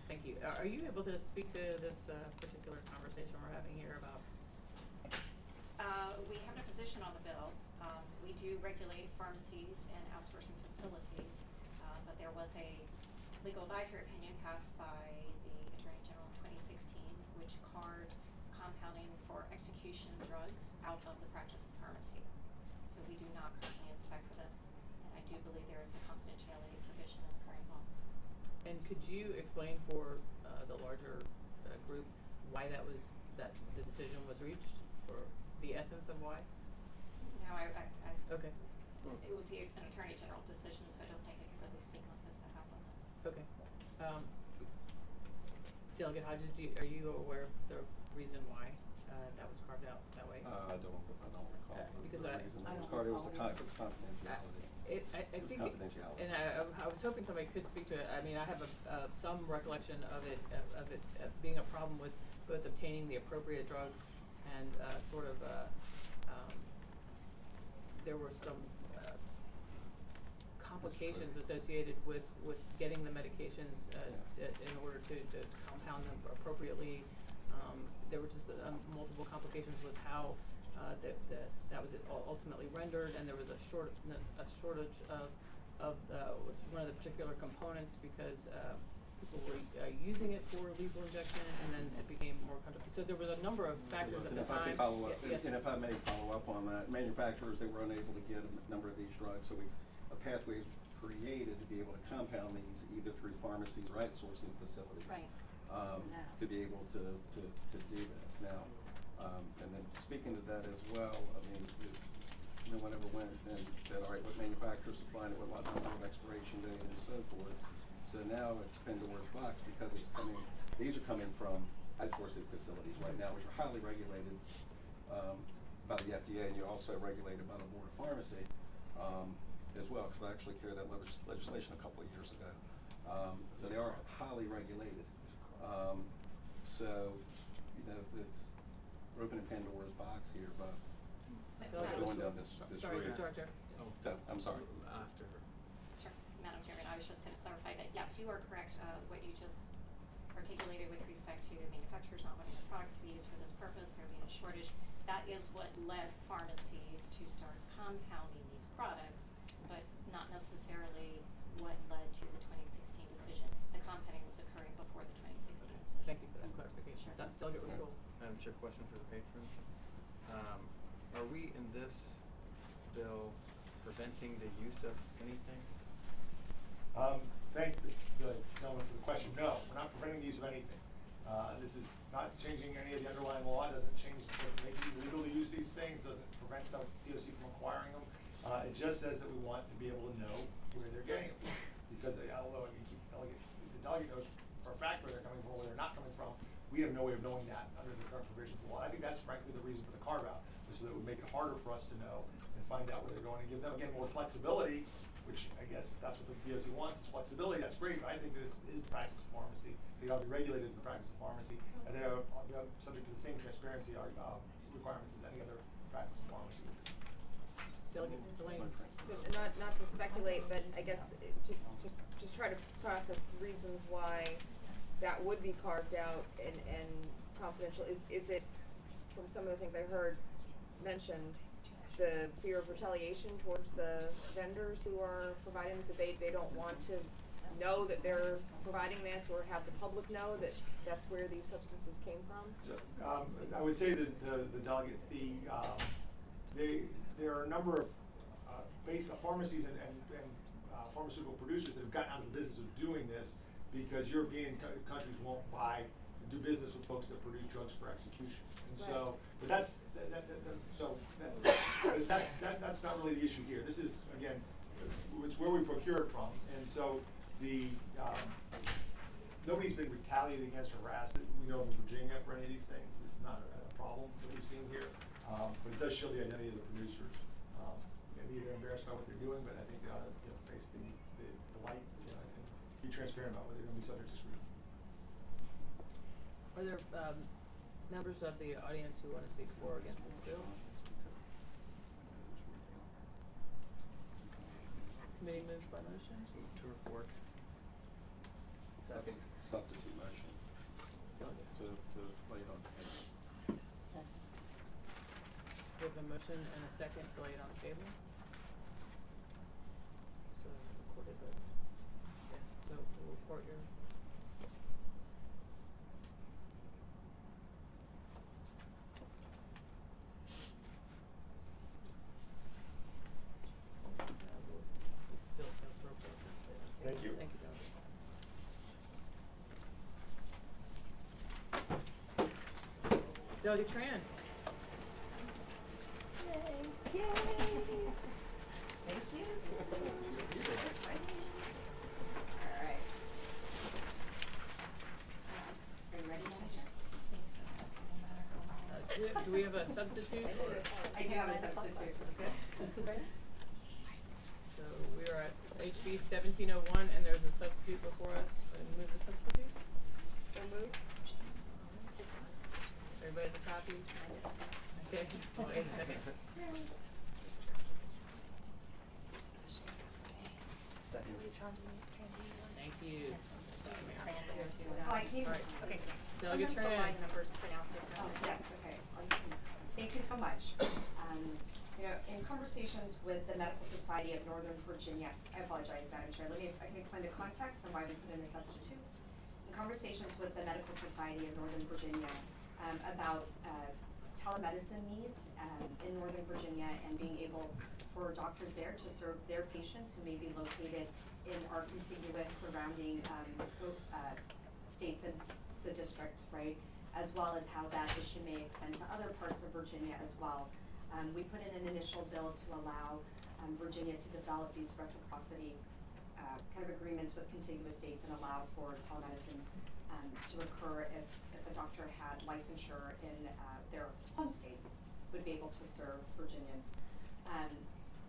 Thank you. Are you able to speak to this particular conversation we're having here about? We have no position on the bill. We do regulate pharmacies and outsourcing facilities, but there was a legal advisory opinion passed by the Attorney General in 2016, which carved compounding for execution drugs out of the practice of pharmacy. So we do not currently inspect for this, and I do believe there is a confidentiality provision in the current law. And could you explain for the larger group why that the decision was reached, or the essence of why? No, Okay. it was an Attorney General decision, so I don't think I can really speak on his behalf on that. Okay. Delegate Hodges, are you aware of the reason why that was carved out that way? I don't recall. Because the reason it was carved. It was confidentiality. I It was think, confidentiality. and I was hoping somebody could speak to it. I mean, I have some recollection of it being a problem with both obtaining the appropriate drugs and there were some complications associated with getting the medications in order to compound them appropriately. There were just multiple complications with how that was ultimately rendered, and there was a shortage of was one of the particular components because people were using it for lethal injection, and then it became more complicated. So there was a number of factors at the And if I time. can follow up, Yes. and if I may follow up on that, manufacturers, they were unable to get a number of these drugs, so a pathway was created to be able to compound these either through pharmacies or outsourcing facilities. Right. To be able to do this. Now, and then speaking to that as well, I mean, no one ever went and said, all right, what manufacturer's supplying it, what number of expiration date and so forth. So now it's Pandora's box because it's coming, these are coming from outsourcing facilities right now, which are highly regulated by the FDA, and you're also regulated by the Board of Pharmacy as well, because I actually carried that legislation a couple of years ago. So they are highly regulated. So, you know, we're opening Pandora's box here, but going down this Sorry, route. Director. So, I'm sorry. After her. Sure, Madam Chairman, I was just gonna clarify that, yes, you are correct, what you just articulated with respect to manufacturers not wanting their products to be used for this purpose, there being a shortage. That is what led pharmacies to start compounding these products, but not necessarily what led to the 2016 decision. The compounding was occurring before the 2016 decision. Thank you for that clarification. Sure. Delegate Rasul. Madam Chair, question for the patron. Are we in this bill preventing the use of anything? Thank the gentleman for the question. No, we're not preventing the use of anything. This is not changing any of the underlying law. It doesn't change, doesn't make it illegal to use these things, doesn't prevent the DOC from acquiring them. It just says that we want to be able to know where they're getting it from. Because although the delegate knows for a fact where they're coming from, where they're not coming from, we have no way of knowing that under the current provisions of the law. I think that's frankly the reason for the carve-out, so that it would make it harder for us to know and find out where they're going and give them, again, more flexibility, which I guess if that's what the DOC wants, is flexibility, that's great, but I think that this is the practice of pharmacy. They ought to be regulated as the practice of pharmacy, and they are subject to the same transparency requirements as any other practice of pharmacy. Delegate Delaney. So not to speculate, but I guess to just try to process reasons why that would be carved out and confidential, is it, from some of the things I heard mentioned, the fear of retaliation towards the vendors who are providing this, that they don't want to know that they're providing this, or have the public know that that's where these substances came from? I would say that the delegate, there are a number of pharmacies and pharmaceutical producers that have gotten out of the business of doing this because European countries won't do business with folks that produce drugs for execution. And so, but that's not really the issue here. This is, again, it's where we procure it from. And so nobody's been retaliated against or harassed. We know in Virginia for any of these things. This is not a problem that we've seen here. But it does show the identity of the producers. Maybe they're embarrassed by what they're doing, but I think they ought to face the light, and be transparent about whether they're going to be subject to scrutiny. Are there members of the audience who want to speak for or against this bill? Committee moves by motion. To report. Second. Substitute motion. To lay it on the table. We have a motion and a second to lay it on the table. So recorded vote. Yeah, so we'll report your. Thank you. Thank you, Delegate. Delegate Tran. Yay. Thank you. All right. Are you ready, Manager? Do we have a substitute? Or? I do have a substitute. So we are at HB 1701, and there's a substitute before us. Move the substitute. So move. Everybody has a copy? Okay. Oh, wait a second. Thank you. Oh, I can't. All right. Okay. Delegate Sometimes the Tran. line numbers pronounce it. Oh, yes, okay. Thank you so much. In conversations with the Medical Society of Northern Virginia, I apologize, Madam Chair, I can explain the context and why we put in a substitute. In conversations with the Medical Society of Northern Virginia about telemedicine needs in Northern Virginia and being able for doctors there to serve their patients who may be located in our contiguous surrounding states in the district, right? As well as how that issue may extend to other parts of Virginia as well. We put in an initial bill to allow Virginia to develop these reciprocity kind of agreements with contiguous states and allow for telemedicine to occur if a doctor had licensure in their home state, would be able to serve Virginians.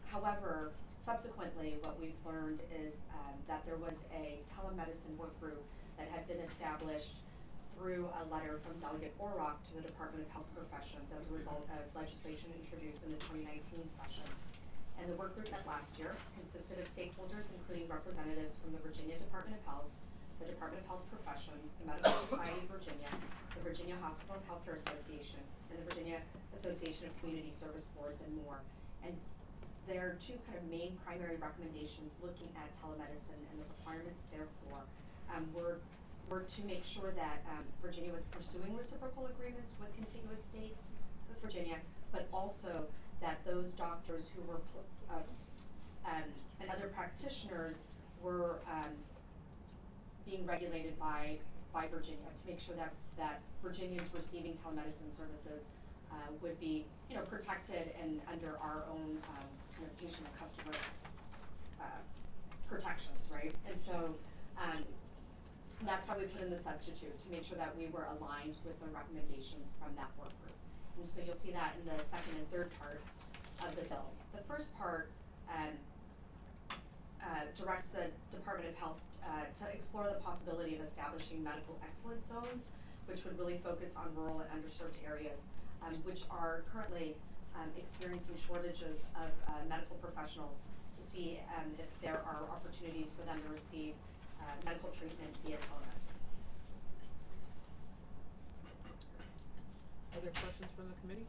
However, subsequently, what we've learned is that there was a telemedicine work group that had been established through a letter from Delegate Orrock to the Department of Health Professions as a result of legislation introduced in the 2019 session. And the work group met last year, consisted of stakeholders including representatives from the Virginia Department of Health, the Department of Health Professions, the Medical Society of Virginia, the Virginia Hospital and Healthcare Association, and the Virginia Association of Community Service Boards, and more. And there are two kind of main primary recommendations looking at telemedicine and the requirements therefore were to make sure that Virginia was pursuing reciprocal agreements with contiguous states, with Virginia, but also that those doctors who were and other practitioners were being regulated by Virginia to make sure that Virginians receiving telemedicine services would be, protected and under our own kind of patient and customer protections, right? And so that's why we put in the substitute, to make sure that we were aligned with the recommendations from that work group. And so you'll see that in the second and third parts of the bill. The first part directs the Department of Health to explore the possibility of establishing medical excellence zones, which would really focus on rural and underserved areas, which are currently experiencing shortages of medical professionals, to see if there are opportunities for them to receive medical treatment via telemedicine. Other questions from the committee?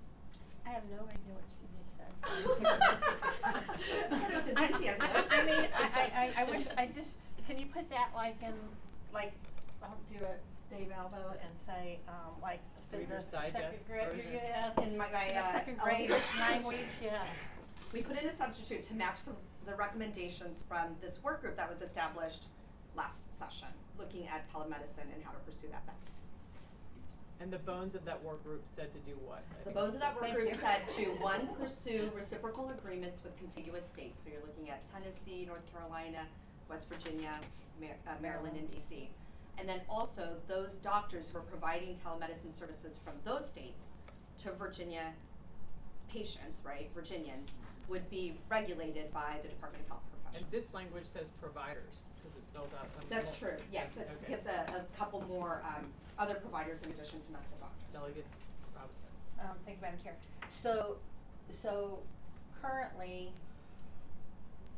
I have no idea what she just said. Said it with enthusiasm. I wish, can you put that I'll do a Dave Albo and say, for the Reader's second Digest grade, version. yeah. In my The second grade, elevator. 9 weeks, yeah. we put in a substitute to match the recommendations from this work group that was established last session, looking at telemedicine and how to pursue that best. And the bones of that work group said to do what? I So the think bones of that work Thank group you. said to, one, pursue reciprocal agreements with contiguous states. So you're looking at Tennessee, North Carolina, West Virginia, Maryland, and DC. And then also those doctors who are providing telemedicine services from those states to Virginia patients, right, Virginians, would be regulated by the Department of Health And Professionals. this language says providers, because it spells out. That's true, yes, it Okay. gives a couple more, other providers in addition to medical doctors. Delegate Robinson. Thank you, Madam Chair. So currently,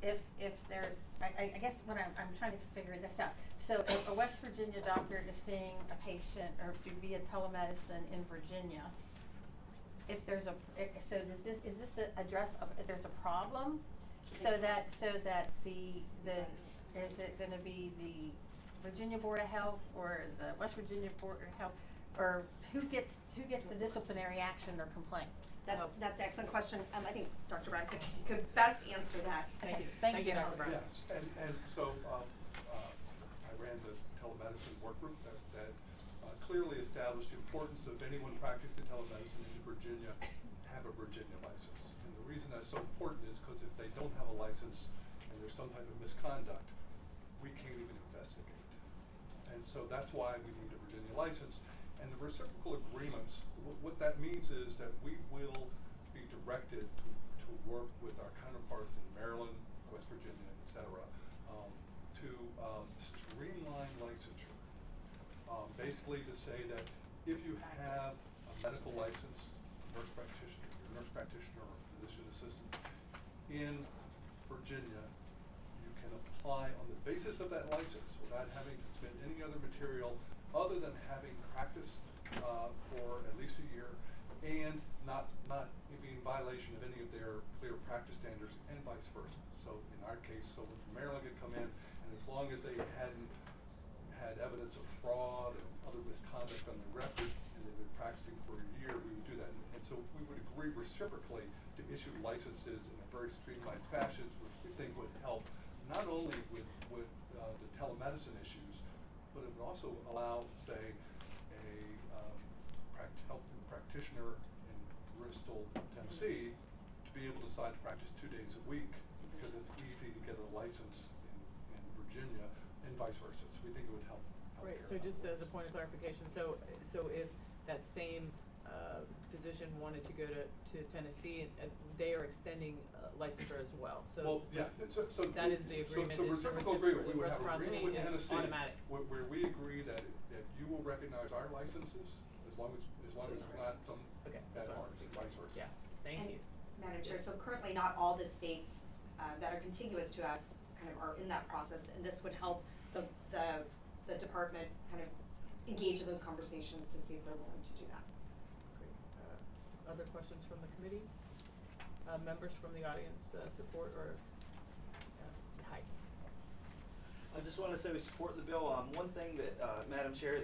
if there's, I guess what I'm trying to figure this out. So if a West Virginia doctor is seeing a patient or via telemedicine in Virginia, if there's so is this the address of, if there's a problem? So that is it gonna be the Virginia Board of Health or the West Virginia Board of Health, or who gets the disciplinary action or complaint? That's an excellent question. I think Dr. Brown could best answer that. Thank you. Thank you, Dr. Brown. Yes, and so, I ran the telemedicine work group that clearly established the importance of anyone practicing telemedicine in Virginia have a Virginia license. And the reason that's so important is because if they don't have a license and there's some type of misconduct, we can't even investigate. And so that's why we need a Virginia license. And the reciprocal agreements, what that means is that we will be directed to work with our counterparts in Maryland, West Virginia, et cetera, to streamline licensure. Basically to say that if you have a medical license, nurse practitioner or physician assistant in Virginia, you can apply on the basis of that license without having to spend any other material other than having practiced for at least a year and not be in violation of any of their clear practice standards and vice versa. So in our case, someone from Maryland could come in, and as long as they hadn't had evidence of fraud and other misconduct on their record and they've been practicing for a year, we would do that. And so we would agree reciprocally to issue licenses in a very streamlined fashion, which we think would help not only with the telemedicine issues, but it would also allow, say, a health practitioner in Bristol, Tennessee, to be able to decide to practice 2 days a week because it's easy to get a license in Virginia and vice versa. So we think it would help. Right, so just as a point of clarification, so if that same physician wanted to go to Tennessee, and they are extending licensure as well, so. Well, yeah, so that is the agreement, So is the reciprocal agreement, we would have reciprocity agreement with is Tennessee automatic. where we agree that you will recognize our licenses as long as it's not some Okay, bad sorry. marks and vice versa. Yeah, thank you. Madam Chair, Yes. so currently not all the states that are contiguous to us kind of are in that process, and this would help the department kind of engage in those conversations to see if they're willing to do that. Great. Other questions from the committee? Members from the audience support or, hi. I just want to say we support the bill. One thing that, Madam Chair,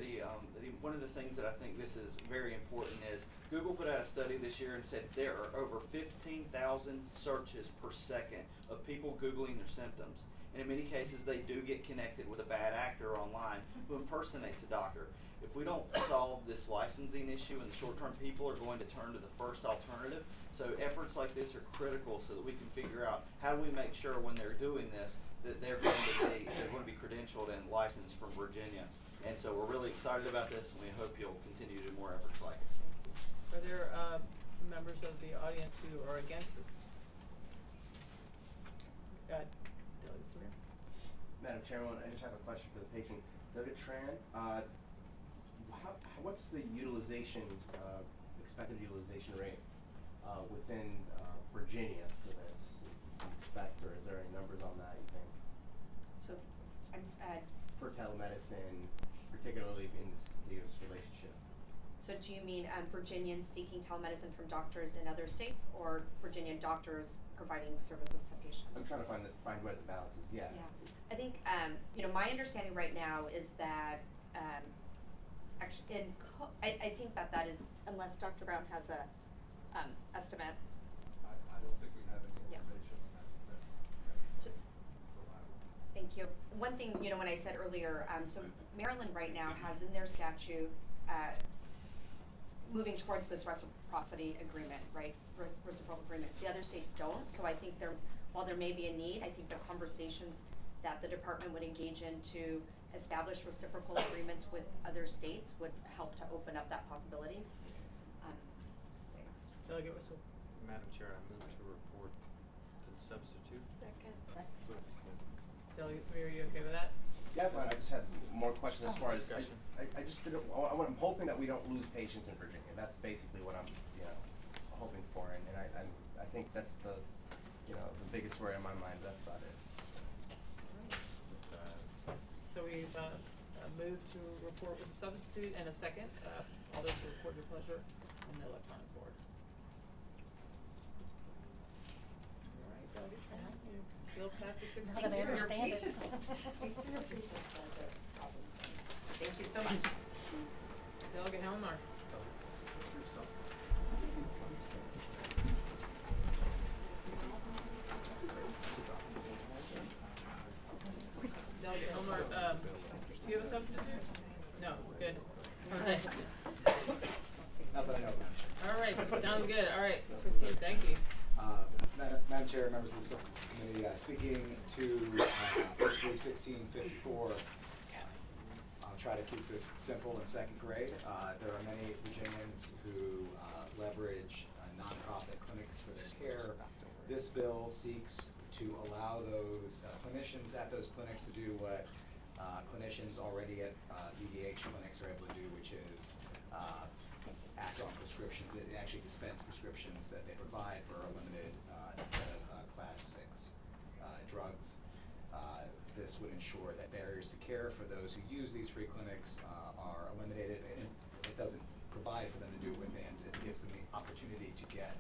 one of the things that I think this is very important is Google put out a study this year and said there are over 15,000 searches per second of people Googling their symptoms. And in many cases, they do get connected with a bad actor online who impersonates a doctor. If we don't solve this licensing issue in the short term, people are going to turn to the first alternative. So efforts like this are critical so that we can figure out how do we make sure when they're doing this that they're going to be credentialed and licensed from Virginia. And so we're really excited about this, and we hope you'll continue to do more efforts like it. Are there members of the audience who are against this? Delegate Samir? Madam Chairwoman, I just have a question for the patient. Delegate Tran, what's the utilization, expected utilization rate within Virginia for this? Expect, or is there any numbers on that, you think? So, For telemedicine, particularly in this contiguous relationship. so do you mean Virginians seeking telemedicine from doctors in other states, or Virginian doctors providing services to patients? I'm trying to find where the balance is, yeah. Yeah, I think, my understanding right now is that, actually, I think that is, unless Dr. Brown has a, estimate. I don't think we have any. Yeah, Thank you. One thing, you know, when I said earlier, so Maryland right now has in their statute, moving towards this reciprocity agreement, right? Reciprocal agreement. The other states don't, so I think while there may be a need, I think the conversations that the department would engage in to establish reciprocal agreements with other states would help to open up that possibility. Delegate Whistle. Madam Chair, I move to report the substitute. Second. Delegate Samir, are you okay with that? Yeah, but I just had more questions as far as, Discussion. I just didn't, I'm hoping that we don't lose patients in Virginia. That's basically what I'm, you know, hoping for, and I think that's the, you know, the biggest worry in my mind. That's about it. So we've moved to report with a substitute and a second. All those who report your pleasure in the electronic board. All right, Delegate Tran, bill passes 16-0. Now that I understand it. Thank you so much. Delegate Helmar. Delegate Helmar, do you have a substitute? No, good. All right. Not that I know of. All right, sounds good. All right, proceed. Thank you. Madam Chair, members of the subcommittee, speaking to HB 1654, I'll try to keep this simple in second grade. There are many Virginians who leverage nonprofit clinics for their care. This bill seeks to allow those clinicians at those clinics to do what clinicians already at VDH clinics are able to do, which is act on prescriptions. They actually dispense prescriptions that they provide for a limited set of class 6 drugs. This would ensure that barriers to care for those who use these free clinics are eliminated, and it doesn't provide for them to do it within. It gives them the opportunity to get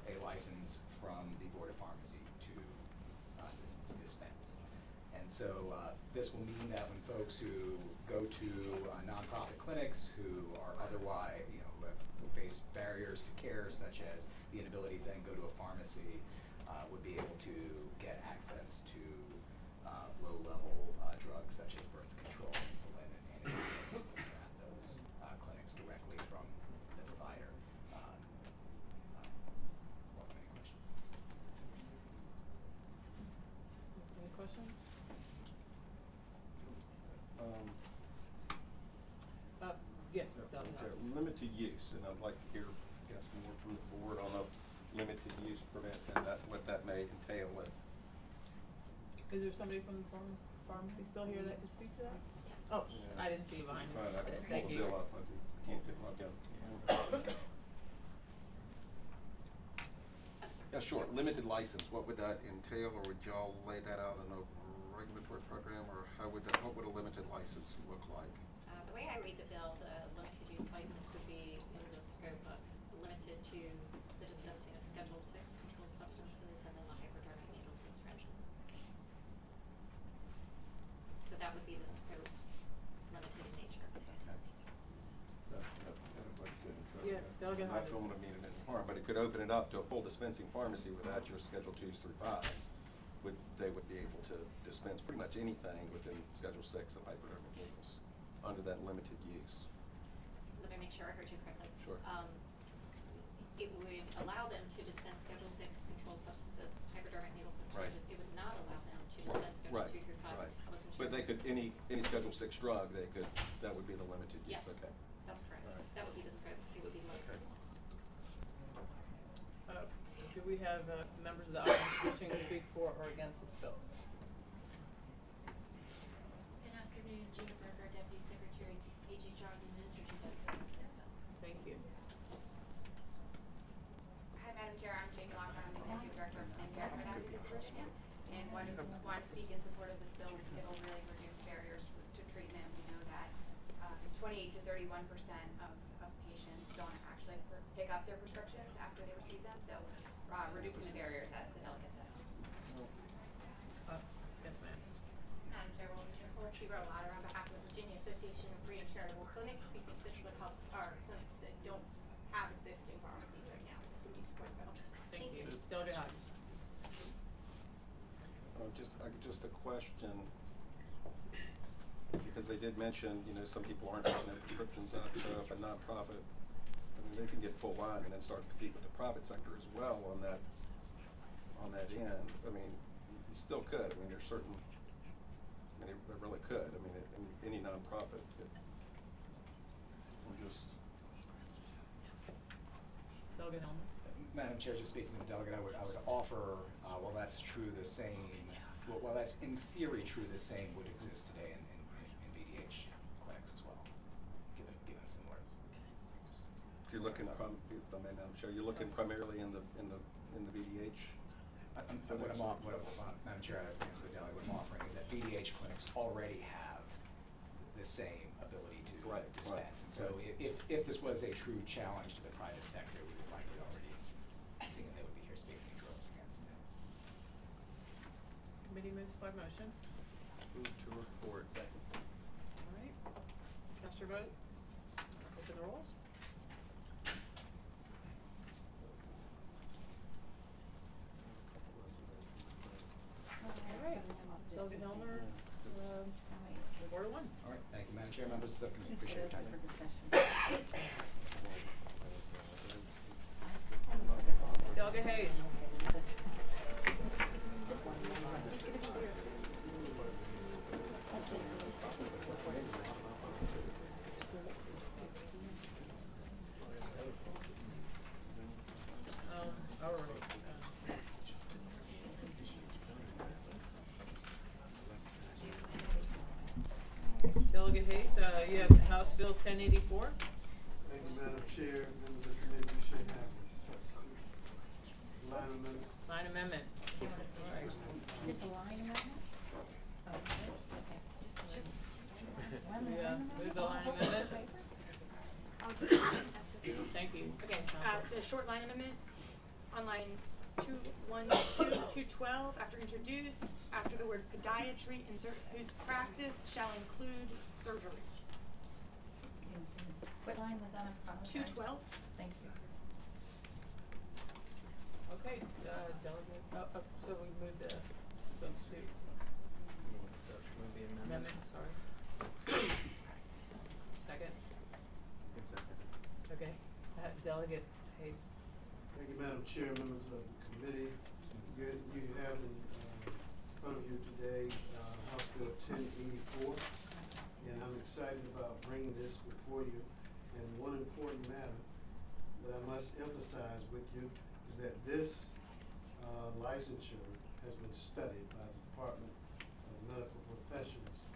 a license from the Board of Pharmacy to dispense. And so this will mean that when folks who go to nonprofit clinics who are otherwise, you know, who face barriers to care, such as the inability to then go to a pharmacy, would be able to get access to low-level drugs such as birth control, insulin, and antibiotics at those clinics directly from the provider. Welcome any questions. Any questions? Yes, Delegate Chair, Hopkins. limited use, and I'd like to hear, I guess, more from the board on a limited use permit and what that may entail. Is there somebody from the pharmacy still here that could speak to that? Oh, I didn't see you behind me. Fine, I can Thank pull the you. bill up, I can't get logged in. Yeah, sure, limited license, what would that entail, or would y'all lay that out in a regulatory program, or what would a limited license look like? The way I read the bill, the limited use license would be in the scope of limited to the dispensing of Schedule 6 controlled substances and then the hypodermic needles and syringes. So that would be the scope, limited in nature. Yeah, Delegate Not Hodges. going to mean it any harm, but it could open it up to a full dispensing pharmacy without your Schedule 2s through 5s. They would be able to dispense pretty much anything within Schedule 6 of hypodermic needles under that limited use. Let me make sure I heard you correctly. Sure. It would allow them to dispense Schedule 6 controlled substances, hypodermic needles and Right. syringes. It would not allow them to dispense Schedule Right, 2 through 5. right. I wasn't sure. But they could, any Schedule 6 drug, that would be the limited use, Yes, okay. that's correct. All right. That would be the scope. It would be limited. Do we have members of the audience wishing to speak for or against this bill? Good afternoon, Gina Berger, Deputy Secretary, HHR, the Administrator does support this bill. Thank you. Hi, Madam Chair. I'm Jamie Locker. I'm the Executive Director of Planned Parenthood Advocates of Virginia, and want to speak in support of this bill. It'll really reduce barriers to treatment. We know that 28 to 31% of patients don't actually pick up their prescriptions after they receive them, so reducing the barriers, as the delegate said. Yes, ma'am. Madam Chairwoman, Chief Lauder on behalf of the Virginia Association of Free and Charitable Clinics. We think this would help our clinics that don't have existing pharmacies right now. So we support the bill. Thank you. Delegate Hodges. Just a question, because they did mention, you know, some people aren't getting their prescriptions out, so if a nonprofit, I mean, they can get full line and then start to compete with the private sector as well on that end. I mean, you still could. I mean, there's certain, I mean, they really could. I mean, any nonprofit could. We're just. Delegate Elmer. Madam Chair, just speaking to the delegate, I would offer, while that's true, the same, while that's in theory true, the same would exist today in BDH clinics as well, given similar. You're looking, Madam Chair, you're looking primarily in the BDH? Madam Chair, I think the delegate, what I'm offering is that BDH clinics already have the same ability to dispense. And so if this was a true challenge to the private sector, we would likely already see that they would be here speaking in droves against it. Committee moves by motion. Move to report. All right. Cast your vote. Open the rolls. All right. Delegate Helmer, Ward 1. All right, thank you, Madam Chair, members of the subcommittee, appreciate your time. Delegate Hayes. All right. Delegate Hayes, you have House Bill 1084. Thank you, Madam Chair, members of the committee, you should have this substitute line amendment. Line amendment. All right. Is it the line amendment? Oh, okay. Just. Move the line amendment. Thank you. Okay, it's a short line amendment on line 212, 212, after introduced, after the word podiatry, insert whose practice shall include surgery. What line was that on? 212. Thank you. Okay, delegate, so we moved the substitute. Move the Amendment, sorry. Second? Okay, Delegate Hayes. Thank you, Madam Chair, members of the committee. You have in front of you today House Bill 1084, and I'm excited about bringing this before you. And one important matter that I must emphasize with you is that this licensure has been studied by the Department of Medical Professionals.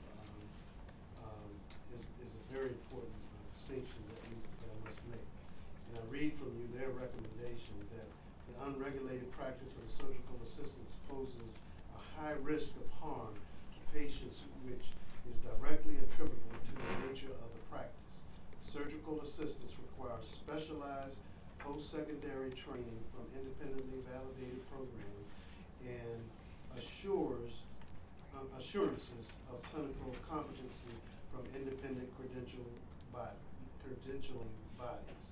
Is a very important distinction that I must make. And I read from you their recommendation that the unregulated practice of surgical assistance poses a high risk of harm to patients, which is directly attributable to the nature of the practice. Surgical assistance requires specialized post-secondary training from independently validated programs and assurances of clinical competency from independent credentialing bodies.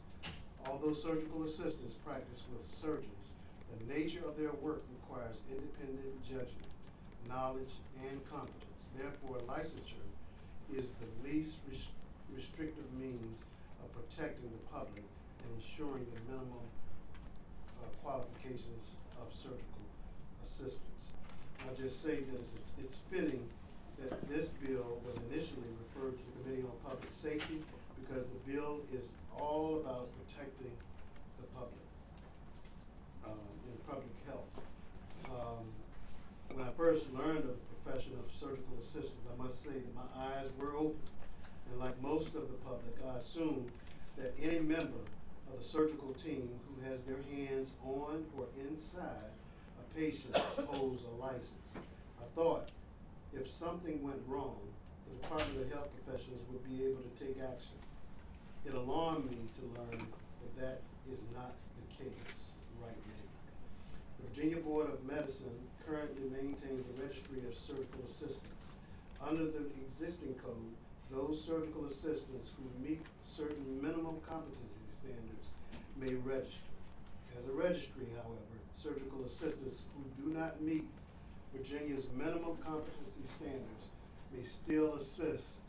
Although surgical assistants practice with surgeons, the nature of their work requires independent judgment, knowledge, and competence. Therefore, licensure is the least restrictive means of protecting the public and ensuring the minimum qualifications of surgical assistants. I'll just say that it's fitting that this bill was initially referred to the Committee on Public Safety because the bill is all about protecting the public and public health. When I first learned of the profession of surgical assistants, I must say that my eyes were open. And like most of the public, I assumed that any member of the surgical team who has their hands on or inside a patient holds a license. I thought if something went wrong, the Department of Health Professionals would be able to take action. It alarmed me to learn that that is not the case right now. The Virginia Board of Medicine currently maintains a registry of surgical assistants. Under the existing code, those surgical assistants who meet certain minimum competency standards may register. As a registry, however, surgical assistants who do not meet Virginia's minimum competency standards may still assist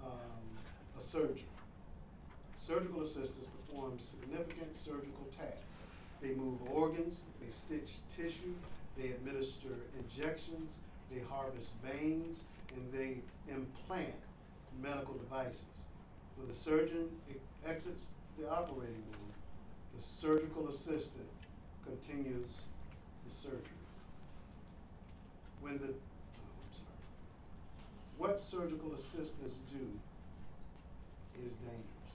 a surgeon. Surgical assistants perform significant surgical tasks. They move organs, they stitch tissue, they administer injections, they harvest veins, and they implant medical devices. When the surgeon exits the operating room, the surgical assistant continues the surgery. What surgical assistants do is dangerous,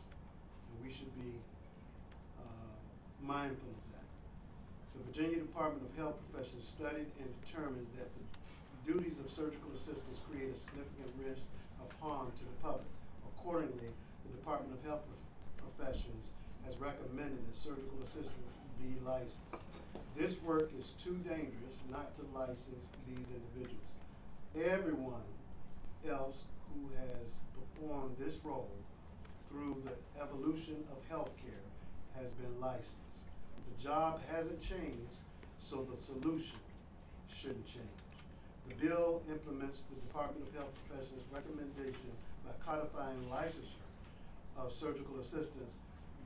and we should be mindful of that. The Virginia Department of Health Professions studied and determined that the duties of surgical assistants create a significant risk of harm to the public. Accordingly, the Department of Health Professions has recommended that surgical assistants be licensed. This work is too dangerous not to license these individuals. Everyone else who has performed this role through the evolution of healthcare has been licensed. The job hasn't changed, so the solution shouldn't change. The bill implements the Department of Health Professions' recommendation by codifying licensure of surgical assistants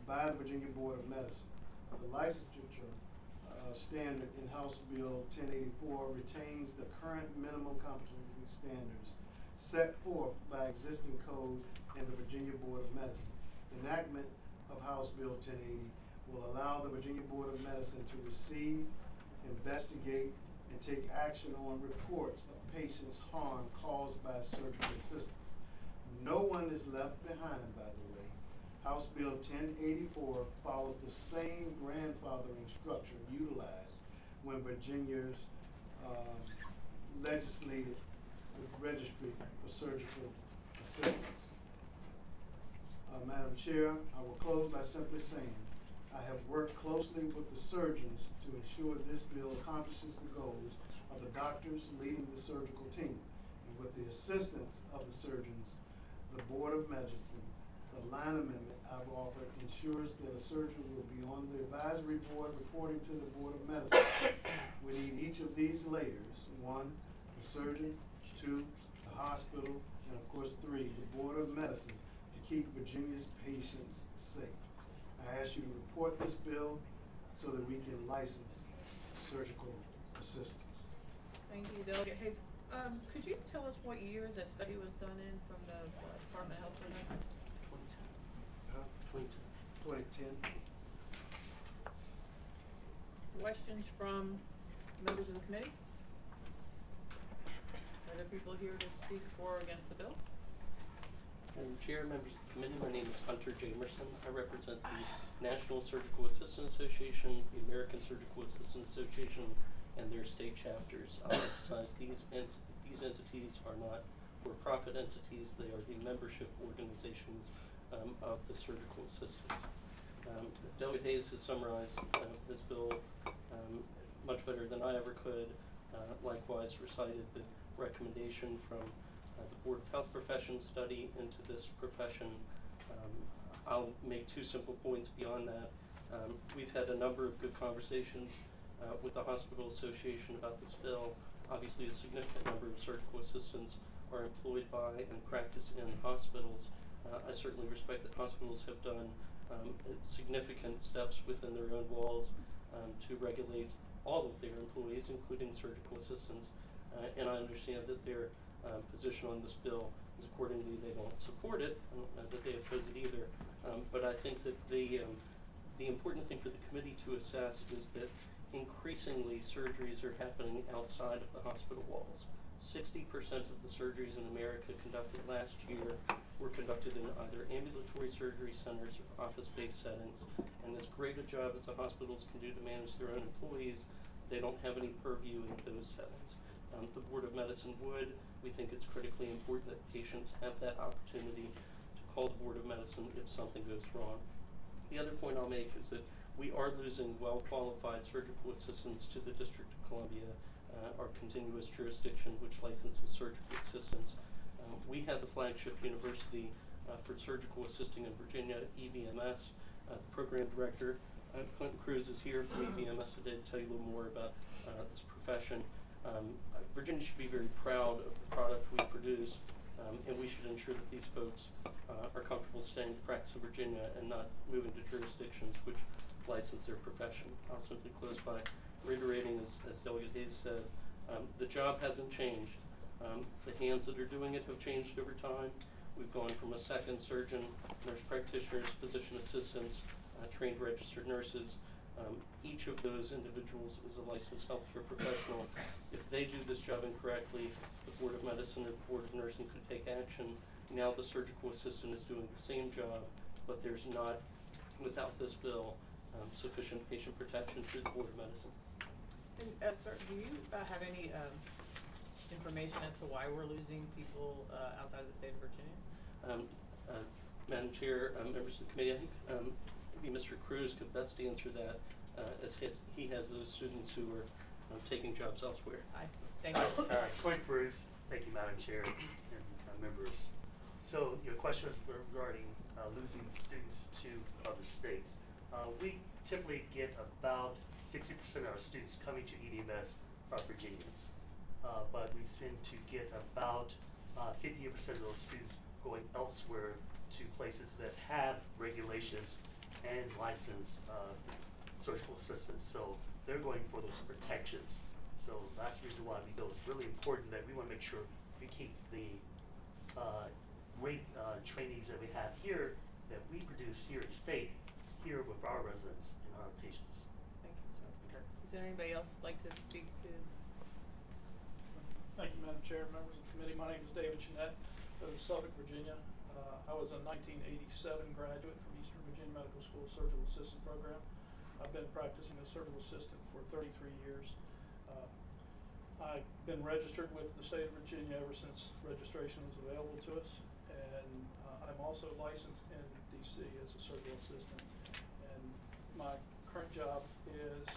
by the Virginia Board of Medicine. The licensure standard in House Bill 1084 retains the current minimum competency standards set forth by existing code and the Virginia Board of Medicine. Enactment of House Bill 1080 will allow the Virginia Board of Medicine to receive, investigate, and take action on reports of patients' harm caused by surgical assistance. No one is left behind, by the way. House Bill 1084 follows the same grandfathering structure utilized when Virginia's legislated the registry for surgical assistance. Madam Chair, I will close by simply saying I have worked closely with the surgeons to ensure this bill accomplishes the goals of the doctors leading the surgical team. And with the assistance of the surgeons, the Board of Medicine, the line amendment I've offered ensures that a surgeon will be on the advisory board reporting to the Board of Medicine. We need each of these layers. 1, the surgeon; 2, the hospital; and of course 3, the Board of Medicine, to keep Virginia's patients safe. I ask you to report this bill so that we can license surgical assistants. Thank you, Delegate Hayes. Could you tell us what year the study was done in from the Department of Health? 2010. Questions from members of the committee? Are there people here to speak for or against the bill? Madam Chair, members of the committee, my name is Hunter Jamerson. I represent the National Surgical Assistant Association, the American Surgical Assistant Association, and their state chapters. I'll emphasize these entities are not for-profit entities. They are the membership organizations of the surgical assistants. Delegate Hayes has summarized this bill much better than I ever could. Likewise recited the recommendation from the Board of Health Professions study into this profession. I'll make 2 simple points beyond that. We've had a number of good conversations with the Hospital Association about this bill. Obviously, a significant number of surgical assistants are employed by and practice in hospitals. I certainly respect that hospitals have done significant steps within their own walls to regulate all of their employees, including surgical assistants. And I understand that their position on this bill is accordingly they don't support it. I don't know that they oppose it either. But I think that the important thing for the committee to assess is that increasingly surgeries are happening outside of the hospital walls. 60% of the surgeries in America conducted last year were conducted in either ambulatory surgery centers or office-based settings. And as great a job as the hospitals can do to manage their own employees, they don't have any purview in those settings. The Board of Medicine would. We think it's critically important that patients have that opportunity to call the Board of Medicine if something goes wrong. The other point I'll make is that we are losing well-qualified surgical assistants to the District of Columbia, our continuous jurisdiction which licenses surgical assistants. We have the flagship university for surgical assisting in Virginia, EVMS. The program director, Clinton Cruz, is here from EVMS today to tell you a little more about this profession. Virginia should be very proud of the product we produce. And we should ensure that these folks are comfortable staying to practice in Virginia and not moving to jurisdictions which license their profession. I'll simply close by reiterating, as Delegate Hayes said, the job hasn't changed. The hands that are doing it have changed over time. We've gone from a second surgeon, nurse practitioners, physician assistants, trained registered nurses. Each of those individuals is a licensed healthcare professional. If they do this job incorrectly, the Board of Medicine or the Board of Nursing could take action. Now the surgical assistant is doing the same job, but there's not, without this bill, sufficient patient protection through the Board of Medicine. And, sir, do you have any information as to why we're losing people outside of the state of Virginia? Madam Chair, members of the committee, I think maybe Mr. Cruz could best answer that, as he has those students who are taking jobs elsewhere. Thank you. Clint Cruz, thank you, Madam Chair and members. So your question is regarding losing students to other states. We typically get about 60% of our students coming to EDMS are Virginians, but we tend to get about 50% of those students going elsewhere to places that have regulations and licensed surgical assistants. So they're going for those protections. So that's the reason why we feel it's really important that we want to make sure we keep the great trainees that we have here, that we produce here at state, here with our residents and our patients. Thank you, sir. Okay. Is there anybody else who'd like to speak to? Thank you, Madam Chair, members of the committee. My name is David Chenette of Suffolk, Virginia. I was a 1987 graduate from Eastern Virginia Medical School Surgical Assistant Program. I've been practicing as surgical assistant for 33 years. I've been registered with the state of Virginia ever since registration was available to us, and I'm also licensed in DC as a surgical assistant. And my current job is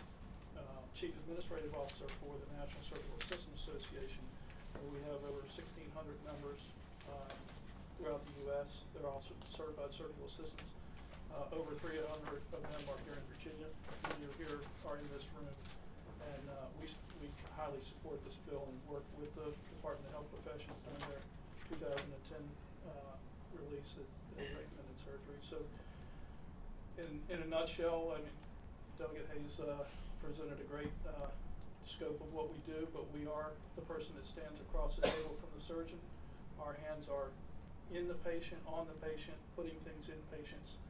Chief Administrative Officer for the National Surgical Assistant Association, where we have over 1,600 members throughout the U.S. They're also certified surgical assistants. Over 300 of them are here in Virginia. Many are here, are in this room. And we highly support this bill and work with the Department of Health Professions during their 2010 release that they recommended surgery. So in a nutshell, I mean, Delegate Hayes presented a great scope of what we do, but we are the person that stands across the table from the surgeon. Our hands are in the patient, on the patient, putting things in patients.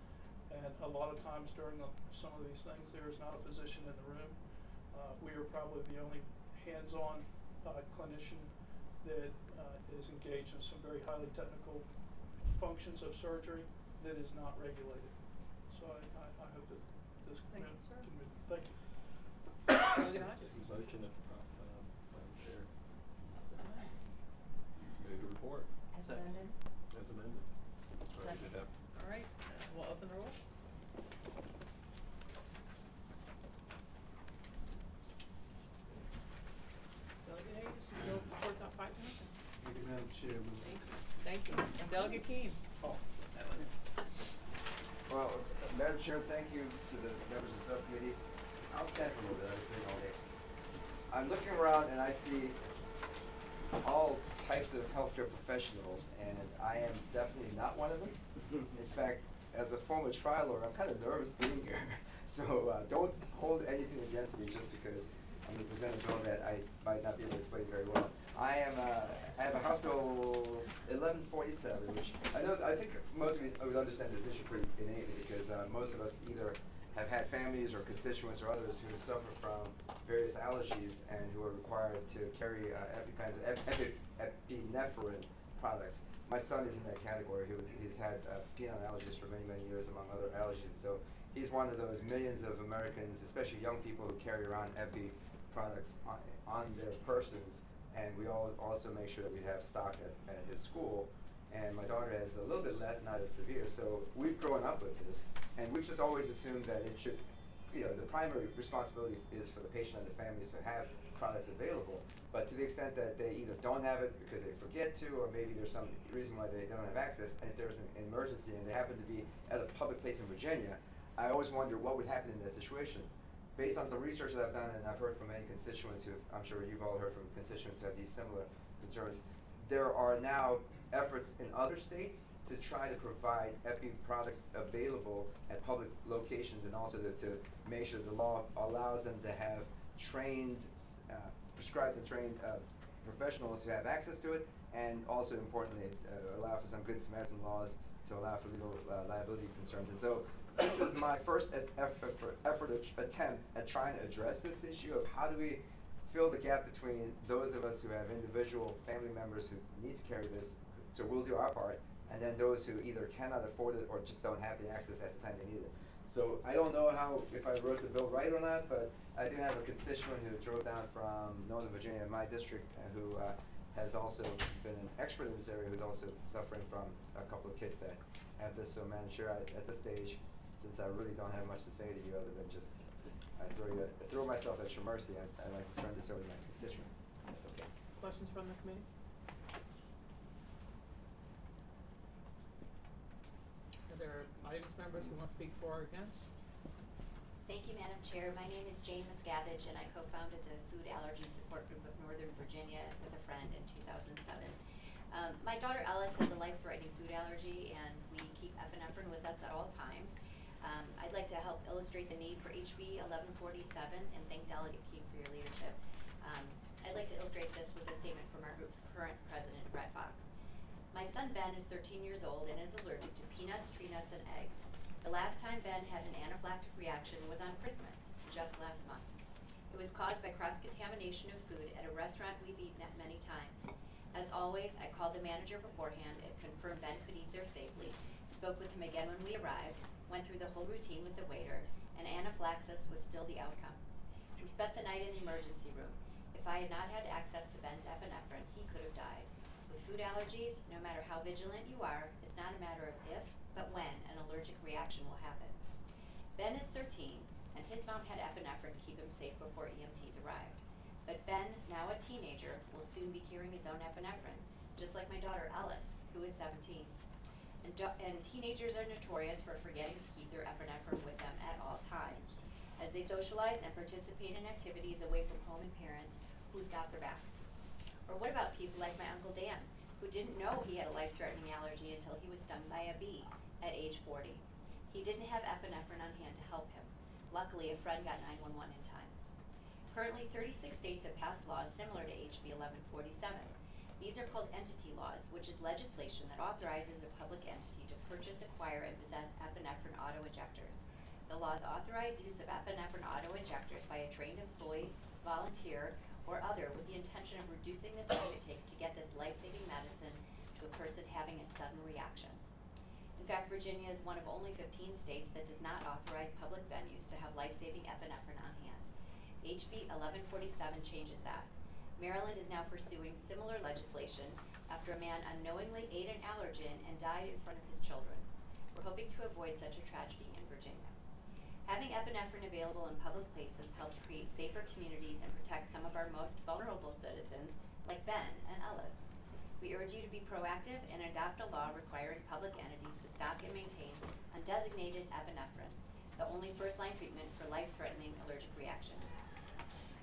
And a lot of times during some of these things, there is not a physician in the room. We are probably the only hands-on clinician that is engaged in some very highly technical functions of surgery that is not regulated. So I hope that this can move. Thank you. Motion at the top, Madam Chair. Move to report. As amended. As amended. Sorry, did that. All right, we'll open the roll. Delegate Hayes, you go before top 5 minutes. Thank you, Madam Chair. Thank you. And Delegate Keane. Well, Madam Chair, thank you to the members of the subcommittees. I'll stand for a little bit, I've been sitting all day. I'm looking around and I see all types of healthcare professionals, and I am definitely not one of them. In fact, as a former trial lawyer, I'm kind of nervous being here. So don't hold anything against me just because I'm going to present a bill that I might not be able to explain very well. I have a House Bill 1147, which I think most of you would understand this issue pretty innately because most of us either have had families or constituents or others who suffer from various allergies and who are required to carry epinephrine products. My son is in that category. He's had peanut allergies for many, many years, among other allergies. So he's one of those millions of Americans, especially young people, who carry around epi products on their persons. And we all also make sure that we have stock at his school. And my daughter has a little bit less, not as severe. So we've grown up with this, and we've just always assumed that it should, the primary responsibility is for the patient and the families to have products available. But to the extent that they either don't have it because they forget to, or maybe there's some reason why they don't have access, and if there's an emergency and they happen to be at a public place in Virginia, I always wonder what would happen in that situation. Based on some research that I've done, and I've heard from many constituents who, I'm sure you've all heard from constituents who have these similar concerns, there are now efforts in other states to try to provide epi products available at public locations, and also to make sure the law allows them to have trained, prescribed and trained professionals who have access to it, and also importantly allow for some good Samaritan laws to allow for legal liability concerns. And so this is my first attempt at trying to address this issue of how do we fill the gap between those of us who have individual family members who need to carry this, so we'll do our part, and then those who either cannot afford it or just don't have the access at the time they need it. So I don't know if I wrote the bill right or not, but I do have a constituent who drove down from Northern Virginia, my district, who has also been an expert in this area, who's also suffering from a couple of kids that have this. So, Madam Chair, at this stage, since I really don't have much to say to you other than just I throw myself at your mercy, I'd like to turn this over to my constituent. That's okay. Questions from the committee? Are there audience members who want to speak for or against? Thank you, Madam Chair. My name is Jane Miscavige, and I co-founded the Food Allergy Support Group of Northern Virginia with a friend in 2007. My daughter Alice has a life-threatening food allergy, and we keep epinephrine with us at all times. I'd like to help illustrate the need for HB 1147 and thank Delegate King for your leadership. I'd like to illustrate this with a statement from our group's current president, Brett Fox. My son Ben is 13 years old and is allergic to peanuts, tree nuts, and eggs. The last time Ben had an anaphylactic reaction was on Christmas, just last month. It was caused by cross-contamination of food at a restaurant we've eaten at many times. As always, I called the manager beforehand and confirmed Ben could eat there safely, spoke with him again when we arrived, went through the whole routine with the waiter, and anaphylaxis was still the outcome. We spent the night in the emergency room. If I had not had access to Ben's epinephrine, he could have died. With food allergies, no matter how vigilant you are, it's not a matter of if, but when an allergic reaction will happen. Ben is 13, and his mom had epinephrine to keep him safe before EMTs arrived. But Ben, now a teenager, will soon be carrying his own epinephrine, just like my daughter Alice, who is 17. And teenagers are notorious for forgetting to keep their epinephrine with them at all times, as they socialize and participate in activities away from home and parents. Who's got their backs? Or what about people like my Uncle Dan, who didn't know he had a life-threatening allergy until he was stung by a bee at age 40. He didn't have epinephrine on hand to help him. Luckily, a friend got 911 in time. Currently, 36 states have passed laws similar to HB 1147. These are called entity laws, which is legislation that authorizes a public entity to purchase, acquire, and possess epinephrine auto-injectors. The laws authorize use of epinephrine auto-injectors by a trained employee, volunteer, or other with the intention of reducing the time it takes to get this life-saving medicine to a person having a sudden reaction. In fact, Virginia is one of only 15 states that does not authorize public venues to have life-saving epinephrine on hand. HB 1147 changes that. Maryland is now pursuing similar legislation after a man unknowingly ate an allergen and died in front of his children. We're hoping to avoid such a tragedy in Virginia. Having epinephrine available in public places helps create safer communities and protect some of our most vulnerable citizens, like Ben and Ellis. We urge you to be proactive and adopt a law requiring public entities to stock and maintain undesignated epinephrine, the only first-line treatment for life-threatening allergic reactions.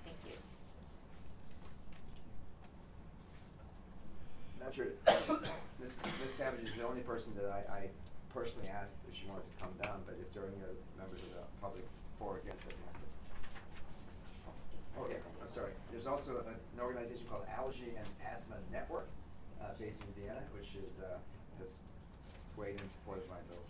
Thank you. Not sure. Ms. Cabbage is the only person that I personally asked if she wanted to come down, but if there are any other members of the public for or against it, okay, I'm sorry. There's also an organization called Allergy and Asthma Network, based in Vienna, which is has weighed in support of my bill.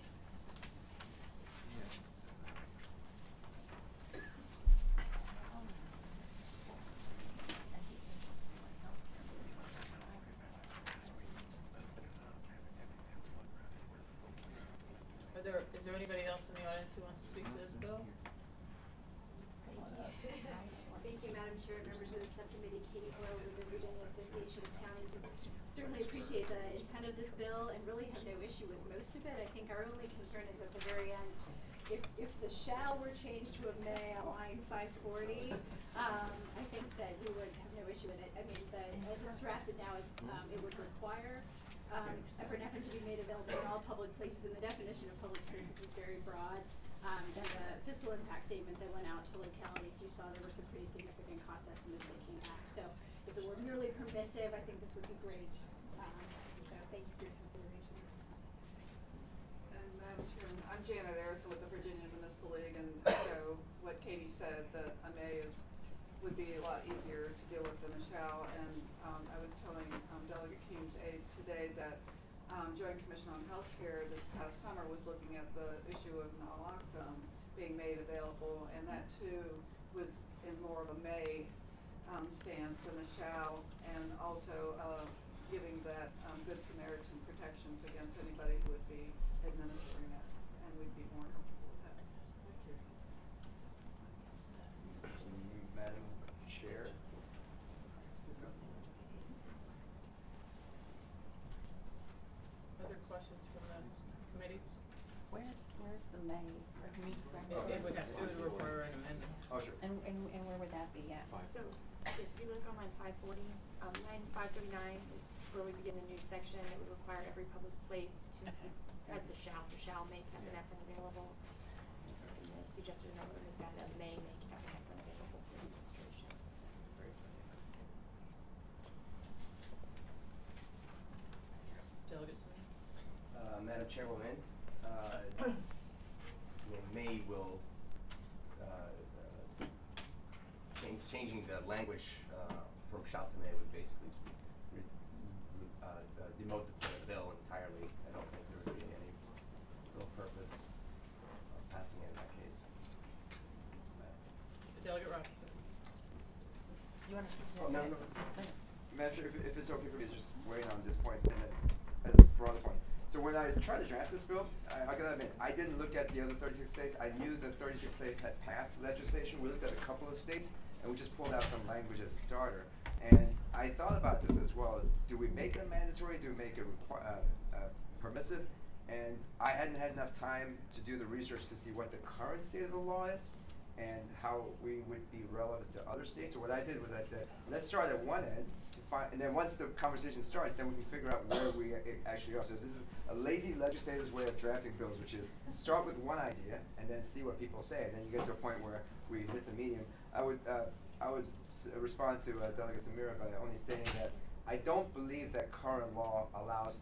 Is there anybody else in the audience who wants to speak to this bill? Thank you, Madam Chair, members of the subcommittee. Katie Boyle with the Virginia Association of Counties. Certainly appreciate the intent of this bill and really have no issue with most of it. I think our only concern is at the very end. If the shall were changed to a may on line 540, I think that we would have no issue with it. I mean, as it's drafted now, it would require epinephrine to be made available in all public places, and the definition of public places is very broad. And the fiscal impact statement that went out to localities, you saw there were some pretty significant cost estimates that came back. So if it were merely permissive, I think this would be great. So thank you for your consideration. And Madam Chairman, I'm Janet Arison with the Virginia Municipal League, and echo what Katie said, that a may would be a lot easier to deal with than a shall. And I was telling Delegate Keem's aide today that Joint Commission on Healthcare this past summer was looking at the issue of naloxone being made available, and that too was in more of a may stance than a shall, and also giving that Good Samaritan protections against anybody who would be administering it, and we'd be more comfortable with that. Madam Chair. Other questions from the committee? Where's the May? It would require an amendment. Oh, sure. And where would that be at? So, yes, if you look on line 540, line 539 is where we begin the new section. It would require every public place to, as the shall, so shall make epinephrine available. And the suggested amendment would make that a may make epinephrine available for administration. Delegate Smith? Madam Chairwoman, May will, changing the language from shall to may would basically demote the bill entirely. I don't think there would be any real purpose of passing it in that case. Delegate Robinson? You want to speak to Oh, that? no. Okay. Madam Chair, if it's okay for me to just weigh in on this point and then as a broader point. So when I tried to draft this bill, I gotta admit, I didn't look at the other 36 states. I knew the 36 states had passed legislation. We looked at a couple of states and we just pulled out some language as a starter. And I thought about this as well. Do we make it mandatory? Do we make it permissive? And I hadn't had enough time to do the research to see what the current state of the law is and how we would be relevant to other states. So what I did was I said, let's start at one end to find, and then once the conversation starts, then we can figure out where we actually are. So this is a lazy legislator's way of drafting bills, which is start with one idea and then see what people say, and then you get to a point where we hit the medium. I would respond to Delegate Samira by only stating that I don't believe that current law allows,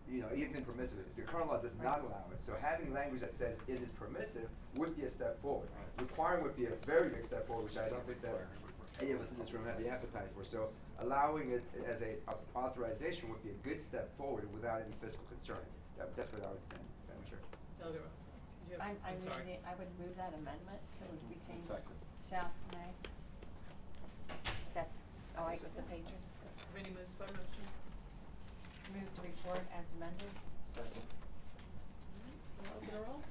even permissive. The current law does not allow it. So having language that says it is permissive would be a step forward. Requiring would be a very big step forward, which I don't think that any of us in this room have the appetite for. So allowing it as a authorization would be a good step forward without any fiscal concerns. That's what I would say. Madam Chair. Delegate Robinson? I would move that amendment, so it would be changed. Second. Shall, may. That's all right with the pager? Committee moves by motion. Move the report as amended. Second. Open the roll?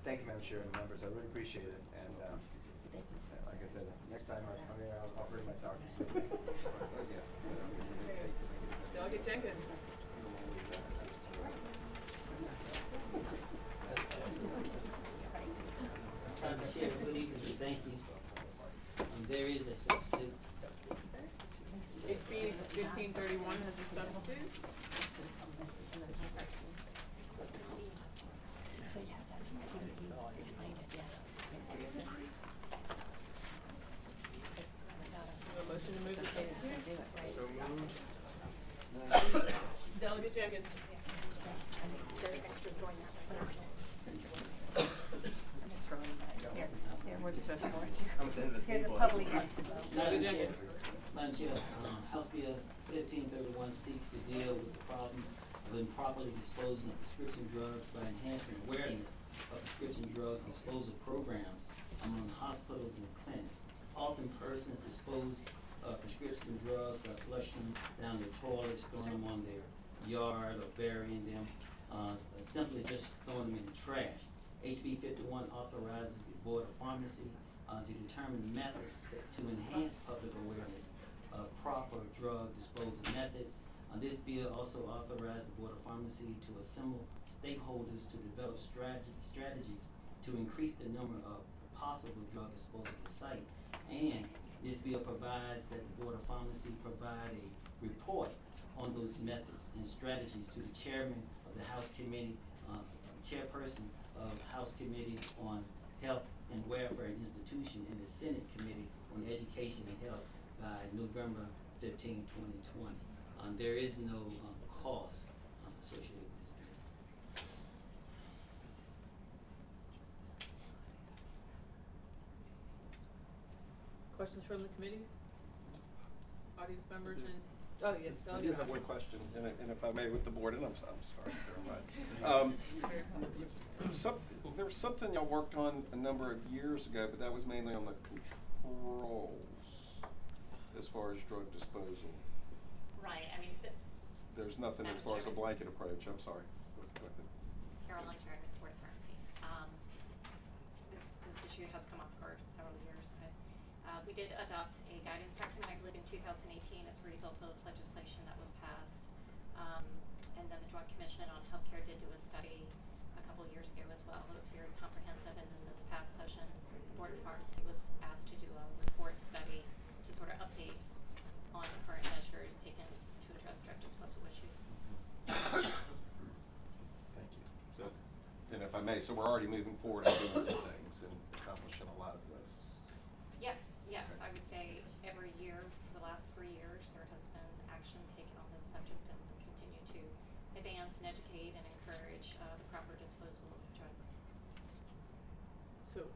Thank you, Madam Chair and members. I really appreciate it. And like I said, next time I'm here, I'll bring my doctors with me. Delegate Jenkins? Madam Chair, good evening, thank you. There is a substitute. HB 1531 has a substitute. So yeah, that's what you explain it, yes. A motion to move the substitute? Do it right. So moved. Delegate Jenkins? There are extras going that way. I'm just throwing that. Here, we're just going to. I'm at the end of the Here, the table. public wants to vote. Madam Chair, Madam Chair, House Bill 1531 seeks to deal with the problem of improperly disposing of prescription drugs by enhancing awareness of prescription drug disposal programs among hospitals and clinics. Often persons dispose of prescription drugs by flushing down their toilets, throwing them on their yard, or burying them, simply just throwing them in the trash. HB 51 authorizes the Board of Pharmacy to determine methods to enhance public awareness of proper drug disposal methods. This bill also authorized the Board of Pharmacy to assemble stakeholders to develop strategies to increase the number of possible drug disposal site. And this bill provides that the Board of Pharmacy provide a report on those methods and strategies to the chairman of the House Committee, chairperson of House Committee on Health, and Welfare and Institution in the Senate Committee on Education and Health by November 15, 2020. There is no cost associated with this bill. Questions from the committee? Audience members and, oh, yes, I Delegate do have Hodges. one question, and if I may, with the board, and I'm sorry, never mind. There was something y'all worked on a number of years ago, but that was mainly on the controls as far as drug disposal. Right, I mean, There's nothing as Madam far as a Chairman. blanket approach, I'm sorry. Go ahead. Caroline Chairman, Ford Pharmacy. This issue has come up for several years. We did adopt a guidance document, I believe in 2018 as a result of legislation that was passed. And then the Joint Commission on Healthcare did do a study a couple of years ago as well. It was very comprehensive, and then this past session, the Board of Pharmacy was asked to do a report study to sort of update on current measures taken to address drug disposal issues. Thank you. So, and if I may, so we're already moving forward and doing some things and accomplishing a lot of this. Yes, Okay. I would say every year for the last 3 years, there has been action taken on this subject, and we continue to advance and educate and encourage the proper disposal of drugs. So,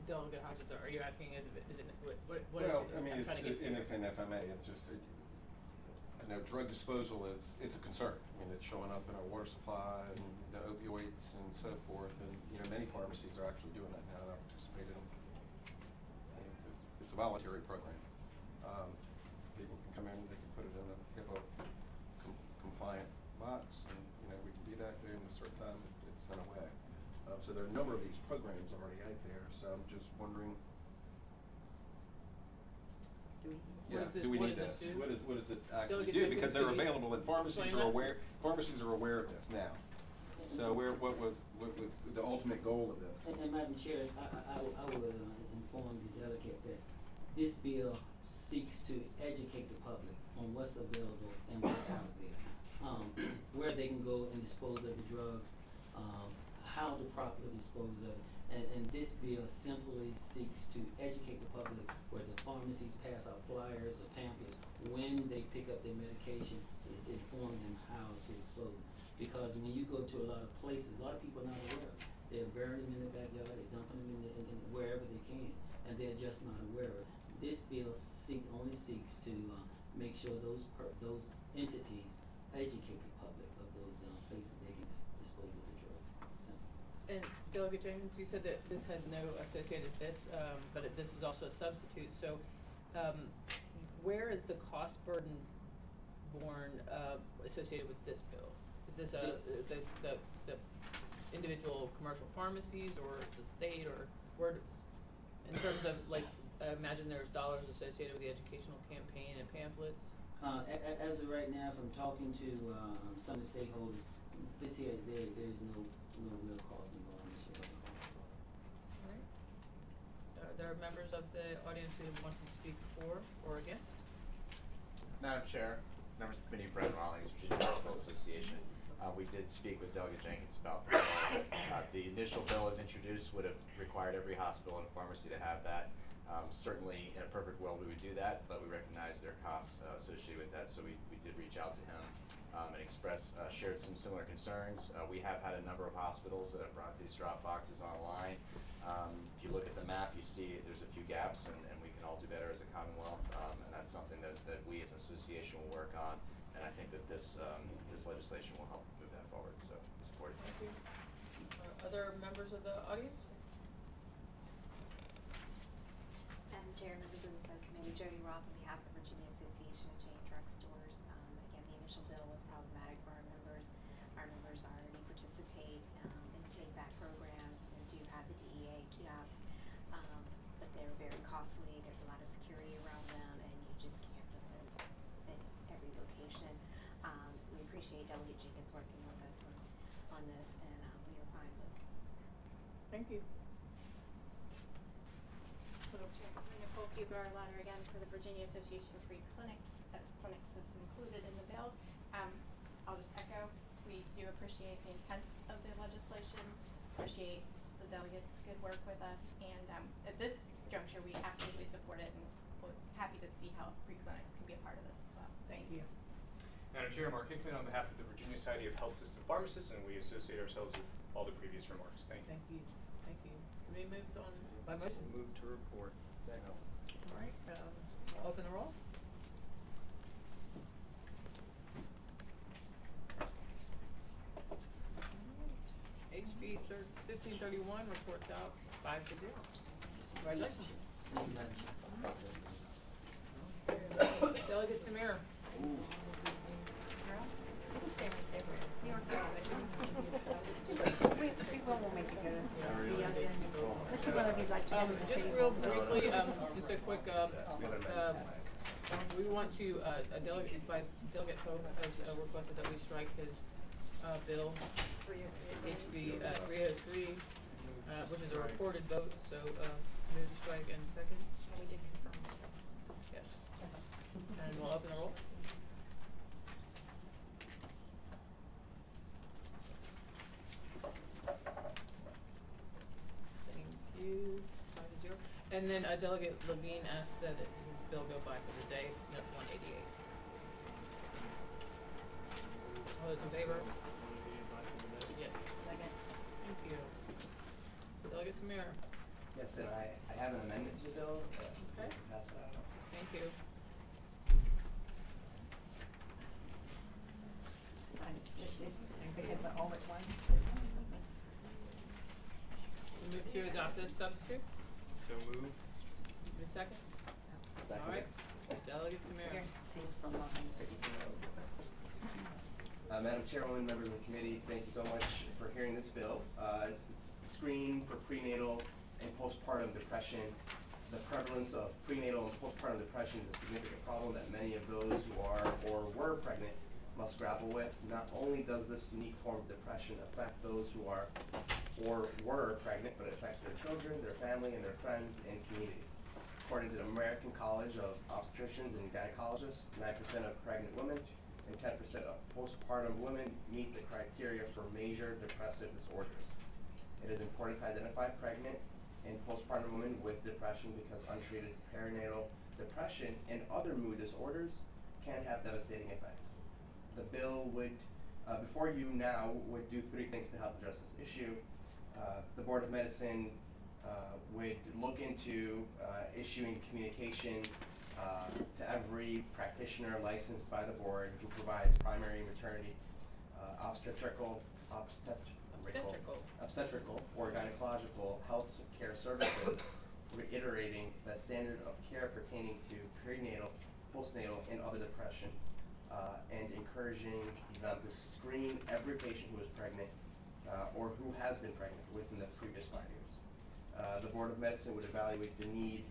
Delegate Hodges, are you asking, is it, what is it? Well, I mean, I'm it's, trying to get to and here. if I may, I know drug disposal it's a concern. I mean, it's showing up in our water supply and the opioids and so forth, and, many pharmacies are actually doing that now, and I participate in them. And it's a voluntary program. People can come in, they can put it in a HIPAA compliant box, and, we can do that during a certain time it's sent away. So there are a number of these programs already out there, so I'm just wondering. Do we need this? What does it actually Delegate do? Jenkins, Because they're can you available, and pharmacies explain are that? aware of this now. So what was the ultimate goal of this? And Madam Chair, I would inform the delegate that this bill seeks to educate the public on what's available and what's out there. Where they can go and dispose of the drugs, how to properly dispose of it. And this bill simply seeks to educate the public where the pharmacies pass out flyers or pamphlets when they pick up their medication to inform them how to dispose of it. Because when you go to a lot of places, a lot of people are not aware of it. They're burying them in the backyard, they're dumping them in wherever they can, and they're just not aware of it. This bill only seeks to make sure those entities educate the public of those places they can dispose of the drugs. Simple. And Delegate Jenkins, you said that this had no associated this, but this is also a substitute. So, where is the cost burden borne associated with this bill? Is this the individual commercial pharmacies or the state, or where? In terms of I imagine there's dollars associated with the educational campaign and pamphlets. As of right now, from talking to some of the stakeholders, there's no real cost involved in this. Alright. Are there members of the audience who want to speak for or against? Madam Chair, members of the committee, Brett Rawlings, Virginia Municipal Association. We did speak with Delegate Jenkins about the bill. The initial bill as introduced would have required every hospital and pharmacy to have that. Certainly, in a perfect world, we would do that, but we recognize there are costs associated with that, so we did reach out to him and shared some similar concerns. We have had a number of hospitals that have brought these drop boxes online. If you look at the map, you see there's a few gaps, and we can all do better as a Commonwealth, and that's something that we as an association will work on, and I think that this legislation will help move that forward, so we support it. Thank you. Other members of the audience? Madam Chair, members of the subcommittee, Jody Roth on behalf of Virginia Association of Chain Drugstores. Again, the initial bill was problematic for our members. Our members already participate in take-back programs. They do have the DEA kiosks, but they're very costly. There's a lot of security around them, and you just can't put them at every location. We appreciate Delegate Jenkins working with us on this, and we are fine with it. Thank you. Chair, I'm Nicole Huber, letter again for the Virginia Association of Free Clinics, as clinics is included in the bill. I'll just echo, we do appreciate the intent of the legislation, appreciate the delegates could work with us, and at this juncture, we absolutely support it, and we're happy to see how free clinics can be a part of this as well. Thank you. Madam Chair, Mark Hickman on behalf of the Virginia Society of Health System Pharmacists, and we associate ourselves with all the previous remarks. Thank you. Thank you. Thank you. Committee moves on by motion. Move to report. Second. All right, I'll open the roll. HB 1531 reports out 5-0. Congratulations. Thank you, Madam Chair. Delegate Samir. Just real briefly, just a quick, we want to, Delegate Poe has requested that we strike his bill, HB 303, which is a recorded vote, so move to strike and second. We did confirm. Yes. And we'll open the roll. Thank you. 5-0. And then Delegate Levine asked that his bill go by for the day. That's 188. All those in favor? Yes. Second. Thank you. Delegate Samir. Yes, and I have an amendment to the bill. Okay. Pass it out. Thank you. Move to adopt this substitute. So move. Need a second? Second. All right. Delegate Samir. Madam Chairwoman, members of the committee, thank you so much for hearing this bill. It's the screen for prenatal and postpartum depression. The prevalence of prenatal and postpartum depression is a significant problem that many of those who are or were pregnant must grapple with. Not only does this unique form of depression affect those who are or were pregnant, but it affects their children, their family, and their friends and community. According to the American College of Obstetricians and Gynecologists, 9% of pregnant women and 10% of postpartum women meet the criteria for major depressive disorders. It is important to identify pregnant and postpartum women with depression because untreated perinatal depression and other mood disorders can have devastating effects. The bill would, before you now, would do three things to help address this issue. The Board of Medicine would look into issuing communication to every practitioner licensed by the board who provides primary maternity, obstetrical or gynecological health care services, reiterating that standard of care pertaining to prenatal, postnatal, and other depression, and encouraging them to screen every patient who is pregnant or who has been pregnant within the previous 5 years. The Board of Medicine would evaluate the need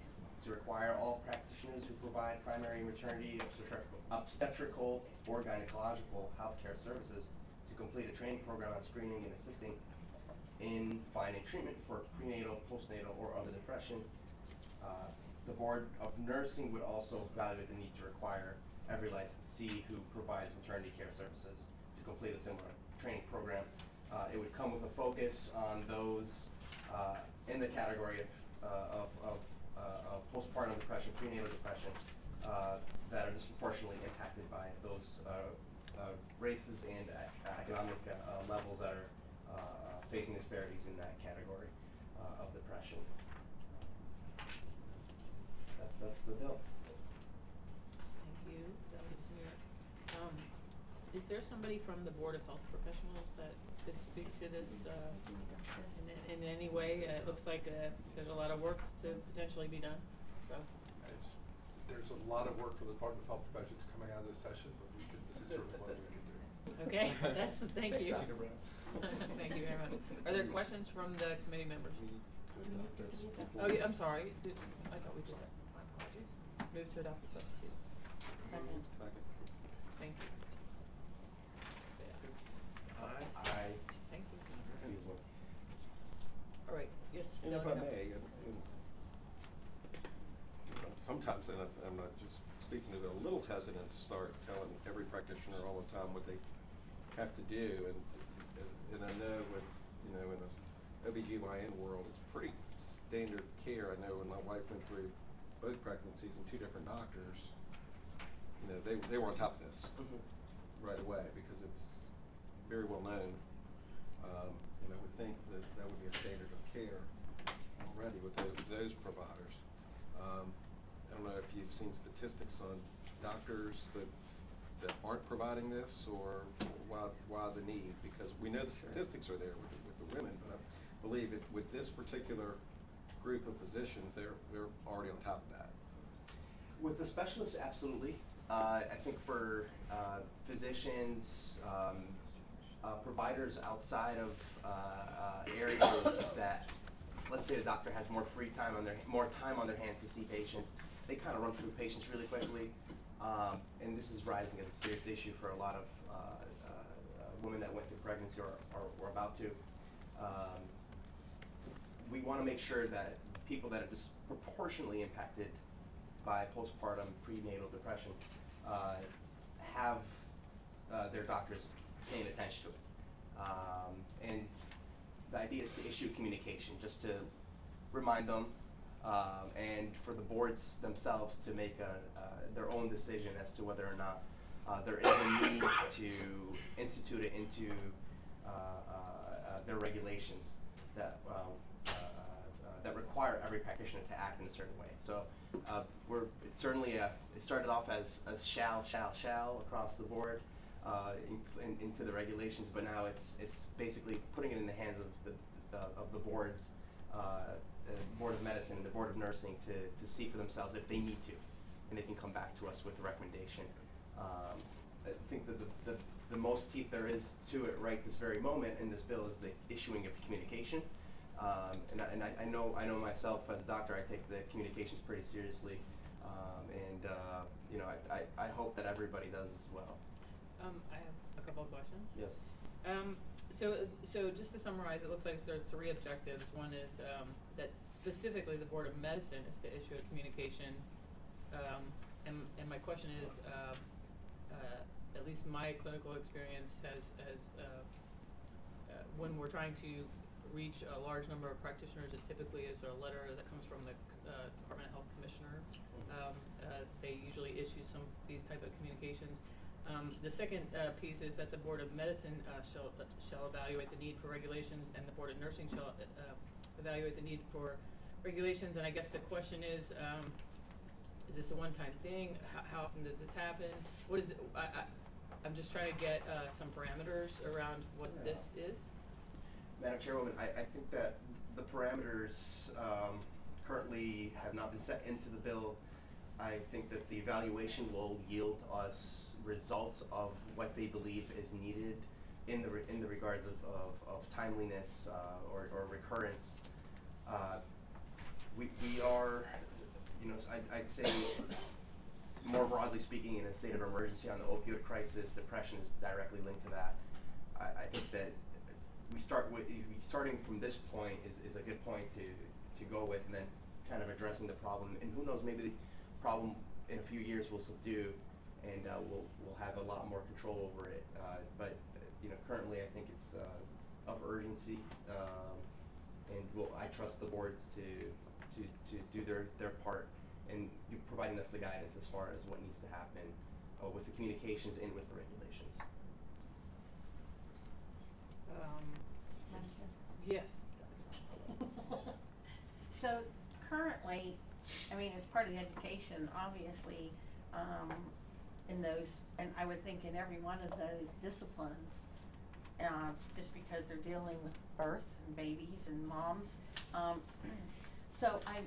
to require all practitioners who provide primary maternity, obstetrical, or gynecological healthcare services to complete a training program on screening and assisting in finding treatment for prenatal, postnatal, or other depression. The Board of Nursing would also evaluate the need to require every licensee who provides maternity care services to complete a similar training program. It would come with a focus on those in the category of postpartum depression, prenatal depression, that are disproportionately impacted by those races and economic levels that are facing disparities in that category of depression. That's the bill. Thank you, Delegate Samir. Is there somebody from the Board of Health Professionals that could speak to this in any way? It looks like there's a lot of work to potentially be done, so. There's a lot of work for the Department of Health Professions coming out of this session, but this is certainly what we can do. Okay, thank you. Thank you, Brad. Thank you very much. Are there questions from the committee members? Oh, yeah, I'm sorry. I thought we did that. My apologies. Move to adopt the substitute. Second. Second. Thank you. Aye. Thank you. Excuse me. All right, yes. And if I Delegate may, Humphrey. sometimes, and I'm not just speaking of it, a little hesitant to start telling every practitioner all the time what they have to do, and I know with, in a OBGYN world, it's pretty standard care. I know when my wife went through both pregnancies and 2 different doctors, you know, they were on top of this right away because it's very well known. You know, we think that that would be a standard of care already with those providers. I don't know if you've seen statistics on doctors that aren't providing this, or why the need, because we know the statistics are there with the women, but I believe with this particular group of physicians, they're already on top of that. With the specialists, absolutely. I think for physicians, providers outside of areas that, let's say the doctor has more time on their hands to see patients, they kind of run through patients really quickly, and this is rising as a serious issue for a lot of women that went through pregnancy or about to. We want to make sure that people that are disproportionately impacted by postpartum prenatal depression have their doctors paying attention to it. And the idea is to issue communication, just to remind them, and for the boards themselves to make their own decision as to whether or not there is a need to institute it into their regulations that require every practitioner to act in a certain way. So it's certainly it started off as shall across the board into the regulations, but now it's basically putting it in the hands of the boards, the Board of Medicine and the Board of Nursing to see for themselves if they need to, and they can come back to us with a recommendation. I think that the most teeth there is to it right this very moment in this bill is the issuing of communication. And I know myself as a doctor, I take the communications pretty seriously, and you know, I hope that everybody does as well. I have a couple of questions. Yes. So just to summarize, it looks like there are 3 objectives. One is that specifically the Board of Medicine is to issue a communication, and my question is, at least my clinical experience has when we're trying to reach a large number of practitioners, it typically is a letter that comes from the Department of Health Commissioner. They usually issue these type of communications. The second piece is that the Board of Medicine shall evaluate the need for regulations, and the Board of Nursing shall evaluate the need for regulations. And I guess the question is this a one-time thing? How often does this happen? What is it? I'm just trying to get some parameters around what this is. Madam Chairwoman, I think that the parameters currently have not been set into the bill. I think that the evaluation will yield us results of what they believe is needed in the regards of timeliness or recurrence. We are, you know, I'd say more broadly speaking, in a state of emergency on the opioid crisis. Depression is directly linked to that. I think that starting from this point is a good point to go with, and then kind of addressing the problem. And who knows, maybe the problem in a few years will subdue, and we'll have a lot more control over it. But you know, currently I think it's of urgency, and I trust the boards to do their part in providing us the guidance as far as what needs to happen with the communications and with the regulations. Yes. So currently, I mean, as part of the education, obviously, in those, and I would think in every one of those disciplines, just because they're dealing with birth and babies and moms. So I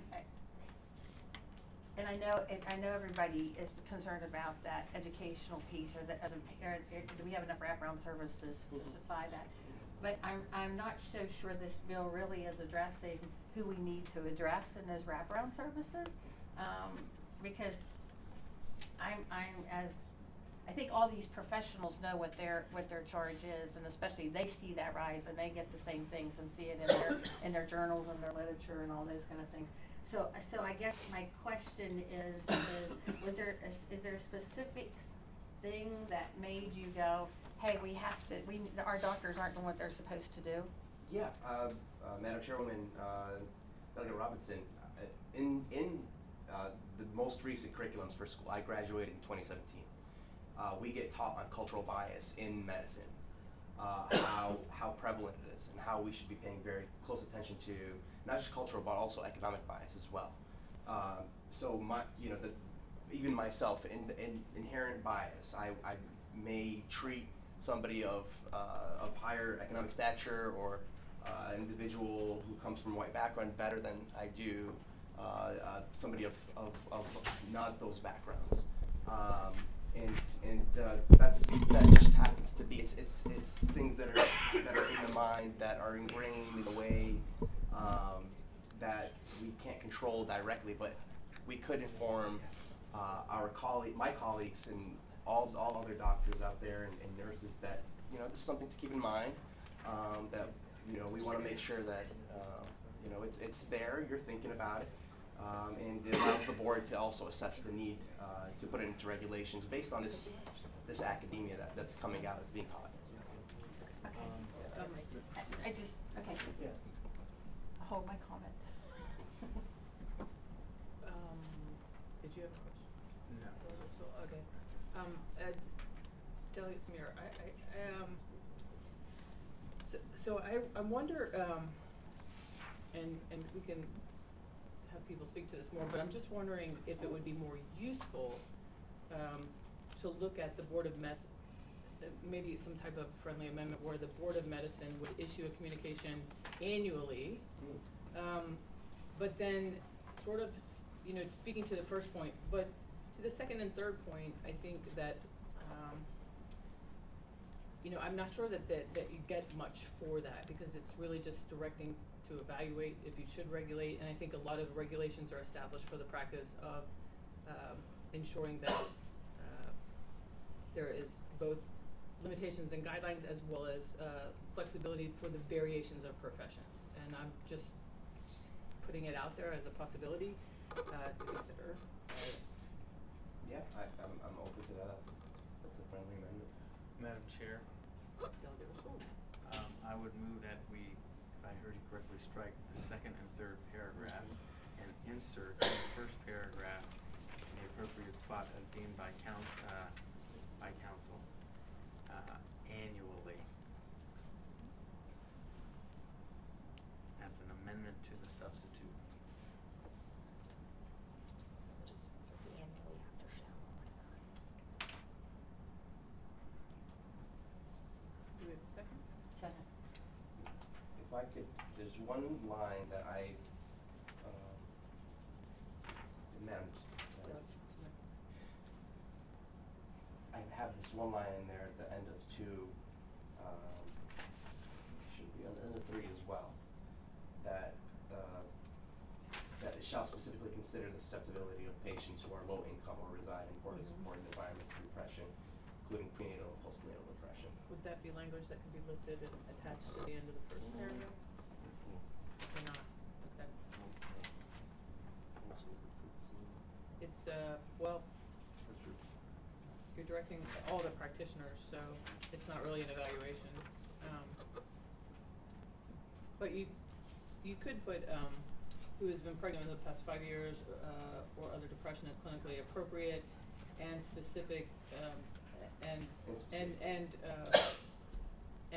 know everybody is concerned about that educational piece, or do we have enough wraparound services to supply that? But I'm not so sure this bill really is addressing who we need to address in those wraparound services, because I think all these professionals know what their charge is, and especially they see that rise and they get the same things and see it in their journals and their literature and all those kind of things. So I guess my question is is there a specific thing that made you go, hey, our doctors aren't doing what they're supposed to do? Madam Chairwoman, Delegate Robinson, in the most recent curriculums for school, I graduated in 2017. We get taught on cultural bias in medicine, how prevalent it is, and how we should be paying very close attention to not just cultural but also economic bias as well. So even myself, in inherent bias, I may treat somebody of higher economic stature or an individual who comes from a white background better than I do somebody of not those backgrounds. That just happens to be it's things that are in the mind that are ingrained in a way that we can't control directly, but we could inform my colleagues and all other doctors out there and nurses that this is something to keep in mind, that we want to make sure that it's there, you're thinking about it, and it allows the board to also assess the need to put it into regulations based on this academia that's coming out, that's being taught. I just, okay. Yeah. Hold my comment. Did you have a question? No. Okay. Delegate Samir, so I wonder, and we can have people speak to this more, but I'm just wondering if it would be more useful to look at the Board of maybe some type of friendly amendment where the Board of Medicine would issue a communication annually, but then sort of, speaking to the first point, but to the second and third point, I think that, I'm not sure that you get much for that, because it's really just directing to evaluate if you should regulate, and I think a lot of regulations are established for the practice of ensuring that there is both limitations and guidelines as well as flexibility for the variations of professions. And I'm just putting it out there as a possibility to consider. Yeah, I'm open to that. That's a friendly amendment. Madam Chair, Delegate Rasool. I would move that we, if I heard you correctly, strike the second and third paragraph and insert in the first paragraph in the appropriate spot as deemed by council annually as an amendment to the substitute. Just insert the annually after shall. Do we have a second? Second. If I could, there's one line that Madam, I have this one line in there at the end of 2, should be on the end of 3 as well, that it shall specifically consider the susceptibility of patients who are low income or reside in poorly supported environments to depression, including prenatal and postnatal depression. Would that be language that could be lifted and attached to the end of the first paragraph? Or not? Okay. It's, well, you're directing all the practitioners, so it's not really an evaluation. But you could put, who has been pregnant in the past 5 years, or other depression is clinically appropriate and specific, and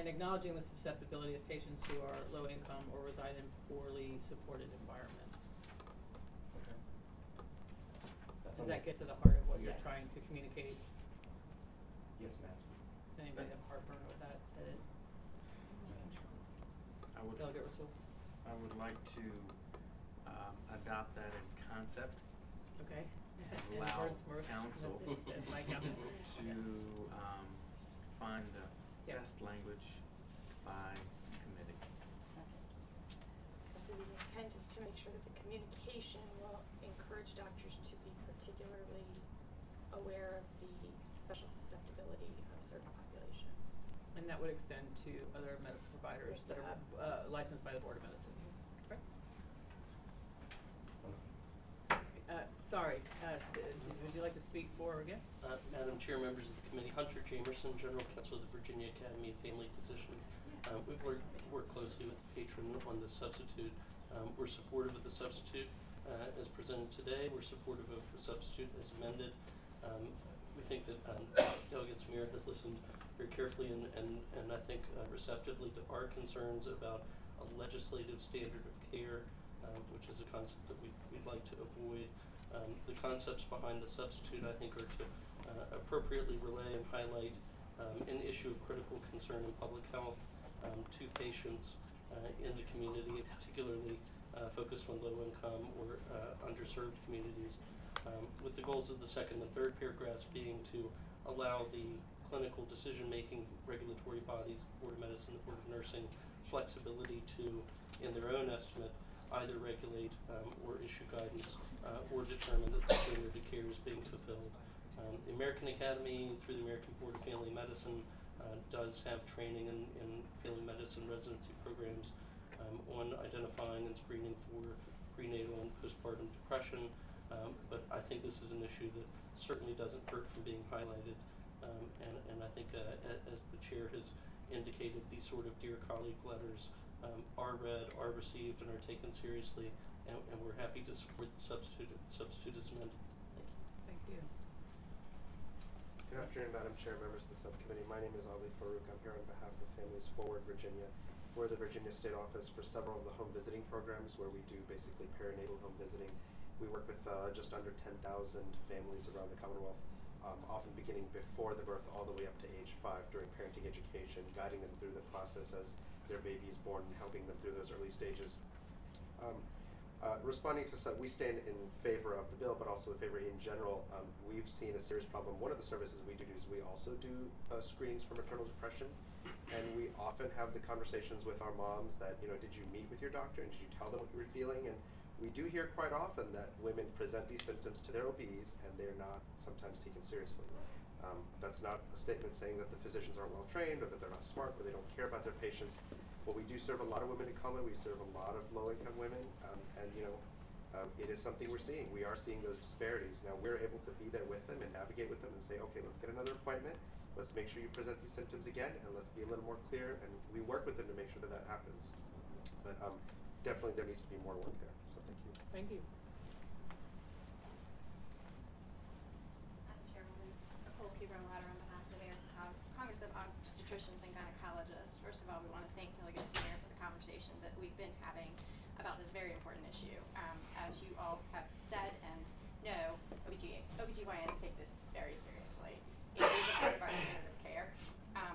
acknowledging the susceptibility of patients who are low income or reside in poorly supported environments. Okay. Does that get to the heart of what you're trying to communicate? Yes, ma'am. Does anybody have heartburn with that edit? Delegate Rasool? I would like to adopt that in concept. Okay. And allow council to find the best language by committee. So the intent is to make sure that the communication will encourage doctors to be particularly aware of the special susceptibility of certain populations. And that would extend to other medical providers that are licensed by the Board of Medicine. Right? Sorry, would you like to speak for or against? Madam Chair, members of the committee, Hunter Jamerson, General Counsel of the Virginia Academy of Family Physicians. We've worked closely with the patron on the substitute. We're supportive of the substitute as presented today. We're supportive of the substitute as amended. We think that Delegate Samir has listened very carefully and I think receptively to our concerns about a legislative standard of care, which is a concept that we'd like to avoid. The concepts behind the substitute, I think, are to appropriately relay and highlight an issue of critical concern in public health to patients in the community, particularly focused on low-income or underserved communities, with the goals of the second and third paragraphs being to allow the clinical decision-making regulatory bodies, the Board of Medicine, the Board of Nursing, flexibility to, in their own estimate, either regulate or issue guidance or determine that the standard of care is being fulfilled. The American Academy, through the American Board of Family Medicine, does have training in family medicine residency programs on identifying and screening for prenatal and postpartum depression, but I think this is an issue that certainly doesn't hurt from being highlighted. And I think as the chair has indicated, these sort of dear colleague letters are read, are received, and are taken seriously, and we're happy to support the substitute. The substitute is amended. Thank you. Good afternoon, Madam Chair, members of the subcommittee. My name is Ali Farouk. I'm here on behalf of Families Forward Virginia. We're the Virginia State Office for several of the home visiting programs where we do basically perinatal home visiting. We work with just under 10,000 families around the Commonwealth, often beginning before the birth all the way up to age 5 during parenting education, guiding them through the process as their baby is born and helping them through those early stages. Responding to we stand in favor of the bill, but also in favor in general. We've seen a serious problem. One of the services we do is we also do screenings for maternal depression, and we often have the conversations with our moms that, did you meet with your doctor and did you tell them what you were feeling? And we do hear quite often that women present these symptoms to their OBs and they're not sometimes taken seriously. That's not a statement saying that the physicians aren't well trained or that they're not smart or they don't care about their patients. But we do serve a lot of women of color. We serve a lot of low-income women, and it is something we're seeing. We are seeing those disparities. Now we're able to be there with them and navigate with them and say, okay, let's get another appointment. Let's make sure you present these symptoms again, and let's be a little more clear. And we work with them to make sure that that happens. But definitely there needs to be more work there. So thank you. Thank you. Madam Chairwoman, Nicole Kubram-Latter on behalf of the Congress of Obstetricians and Gynecologists. First of all, we want to thank Delegate Samir for the conversation that we've been having about this very important issue. As you all have said and know, OBGYNs take this very seriously. It is a part of our standard of care.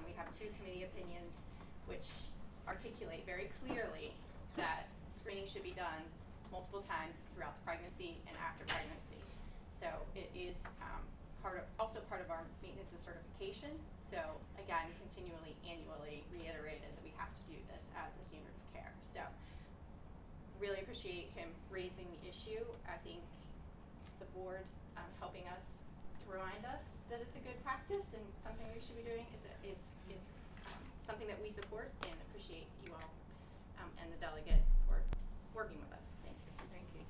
We have 2 committee opinions which articulate very clearly that screening should be done multiple times throughout the pregnancy and after pregnancy. So it is also part of our maintenance and certification. So again, continually, annually reiterated that we have to do this as a standard of care. So really appreciate him raising the issue. I think the board helping us to remind us that it's a good practice and something we should be doing is something that we support and appreciate you all and the delegate for working with us. Thank you. Thank you.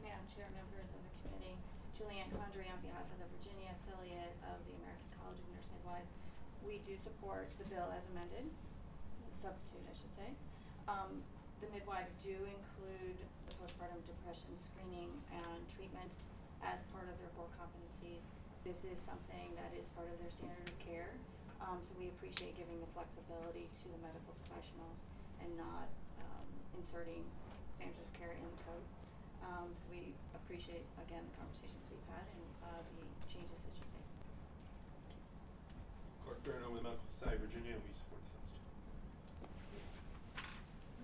Madam Chair, members of the committee, Julianne Condrey on behalf of the Virginia affiliate of the American College of Nurse Midwives. We do support the bill as amended, the substitute I should say. The midwives do include the postpartum depression screening and treatment as part of their core competencies. This is something that is part of their standard of care. So we appreciate giving the flexibility to the medical professionals and not inserting standards of care in the code. So we appreciate, again, the conversations we've had and the changes that you've made. Clark Barron with Medical Society of Virginia, and we support the substitute.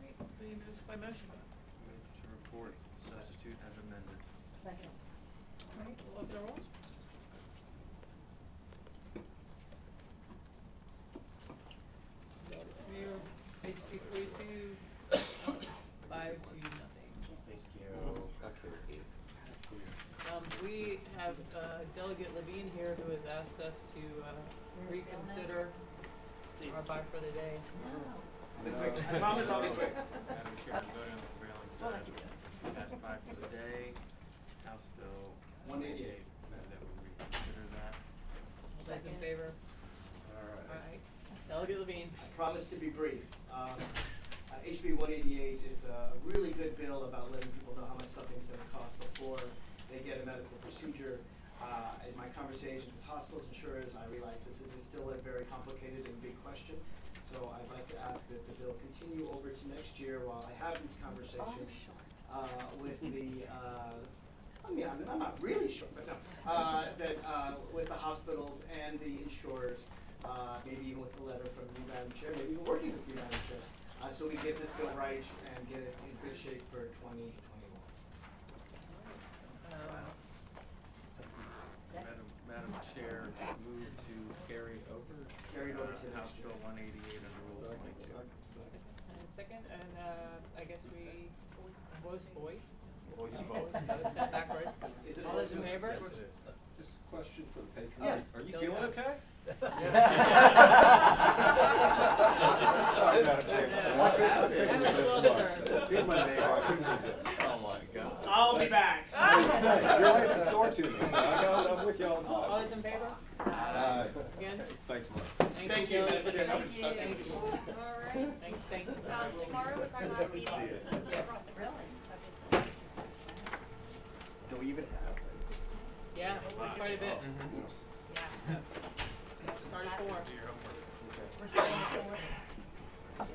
Great. Any moves by motion? Move to report substitute as amended. Second. All right, we'll open the rolls. Delegate Samir, HB 42, 5-0. Thank you. Okay. We have Delegate Levine here who has asked us to reconsider our buy for the day. I promise I'll be quick. Madam Chair, we voted on the prevailing side. Passed by for the day. House Bill 188. That we reconsider that. All those in favor? All right. All right. Delegate Levine. I promise to be brief. HB 188 is a really good bill about letting people know how much something's going to cost before they get a medical procedure. In my conversations with hospitals, insurers, I realize this is still a very complicated and big question. So I'd like to ask that the bill continue over to next year while I have these conversations with the, I mean, I'm not really sure, but no, with the hospitals and the insurers, maybe even with a letter from you, Madam Chair, maybe even working with you, Madam Chair, so we get this bill right and get it in good shape for 2021. Madam Chair, move to carry over. Carry it over to House next year. Bill 188 under Rule 22. And second, and I guess we, voice vote. Voice vote. vote. Stand backwards. Is it All those in voice favor? Yes, it is. Just a question for the patron. Yeah. Are you Don't feeling know. okay? Sorry, Madam Chair. That was well deserved. Here's my name. I couldn't resist. Oh my God. I'll be back. You're right next door to me, so I'm with you all the time. All those in favor? Again? Thanks, Mark. Thank you, Madam Chair. Thank you. All right. Thank you. Tomorrow is our last meeting. Yes. Really? Do we even have? Yeah, that's quite a bit. Oops. Yeah. Started 4. Do your homework. Okay. We're starting at 4.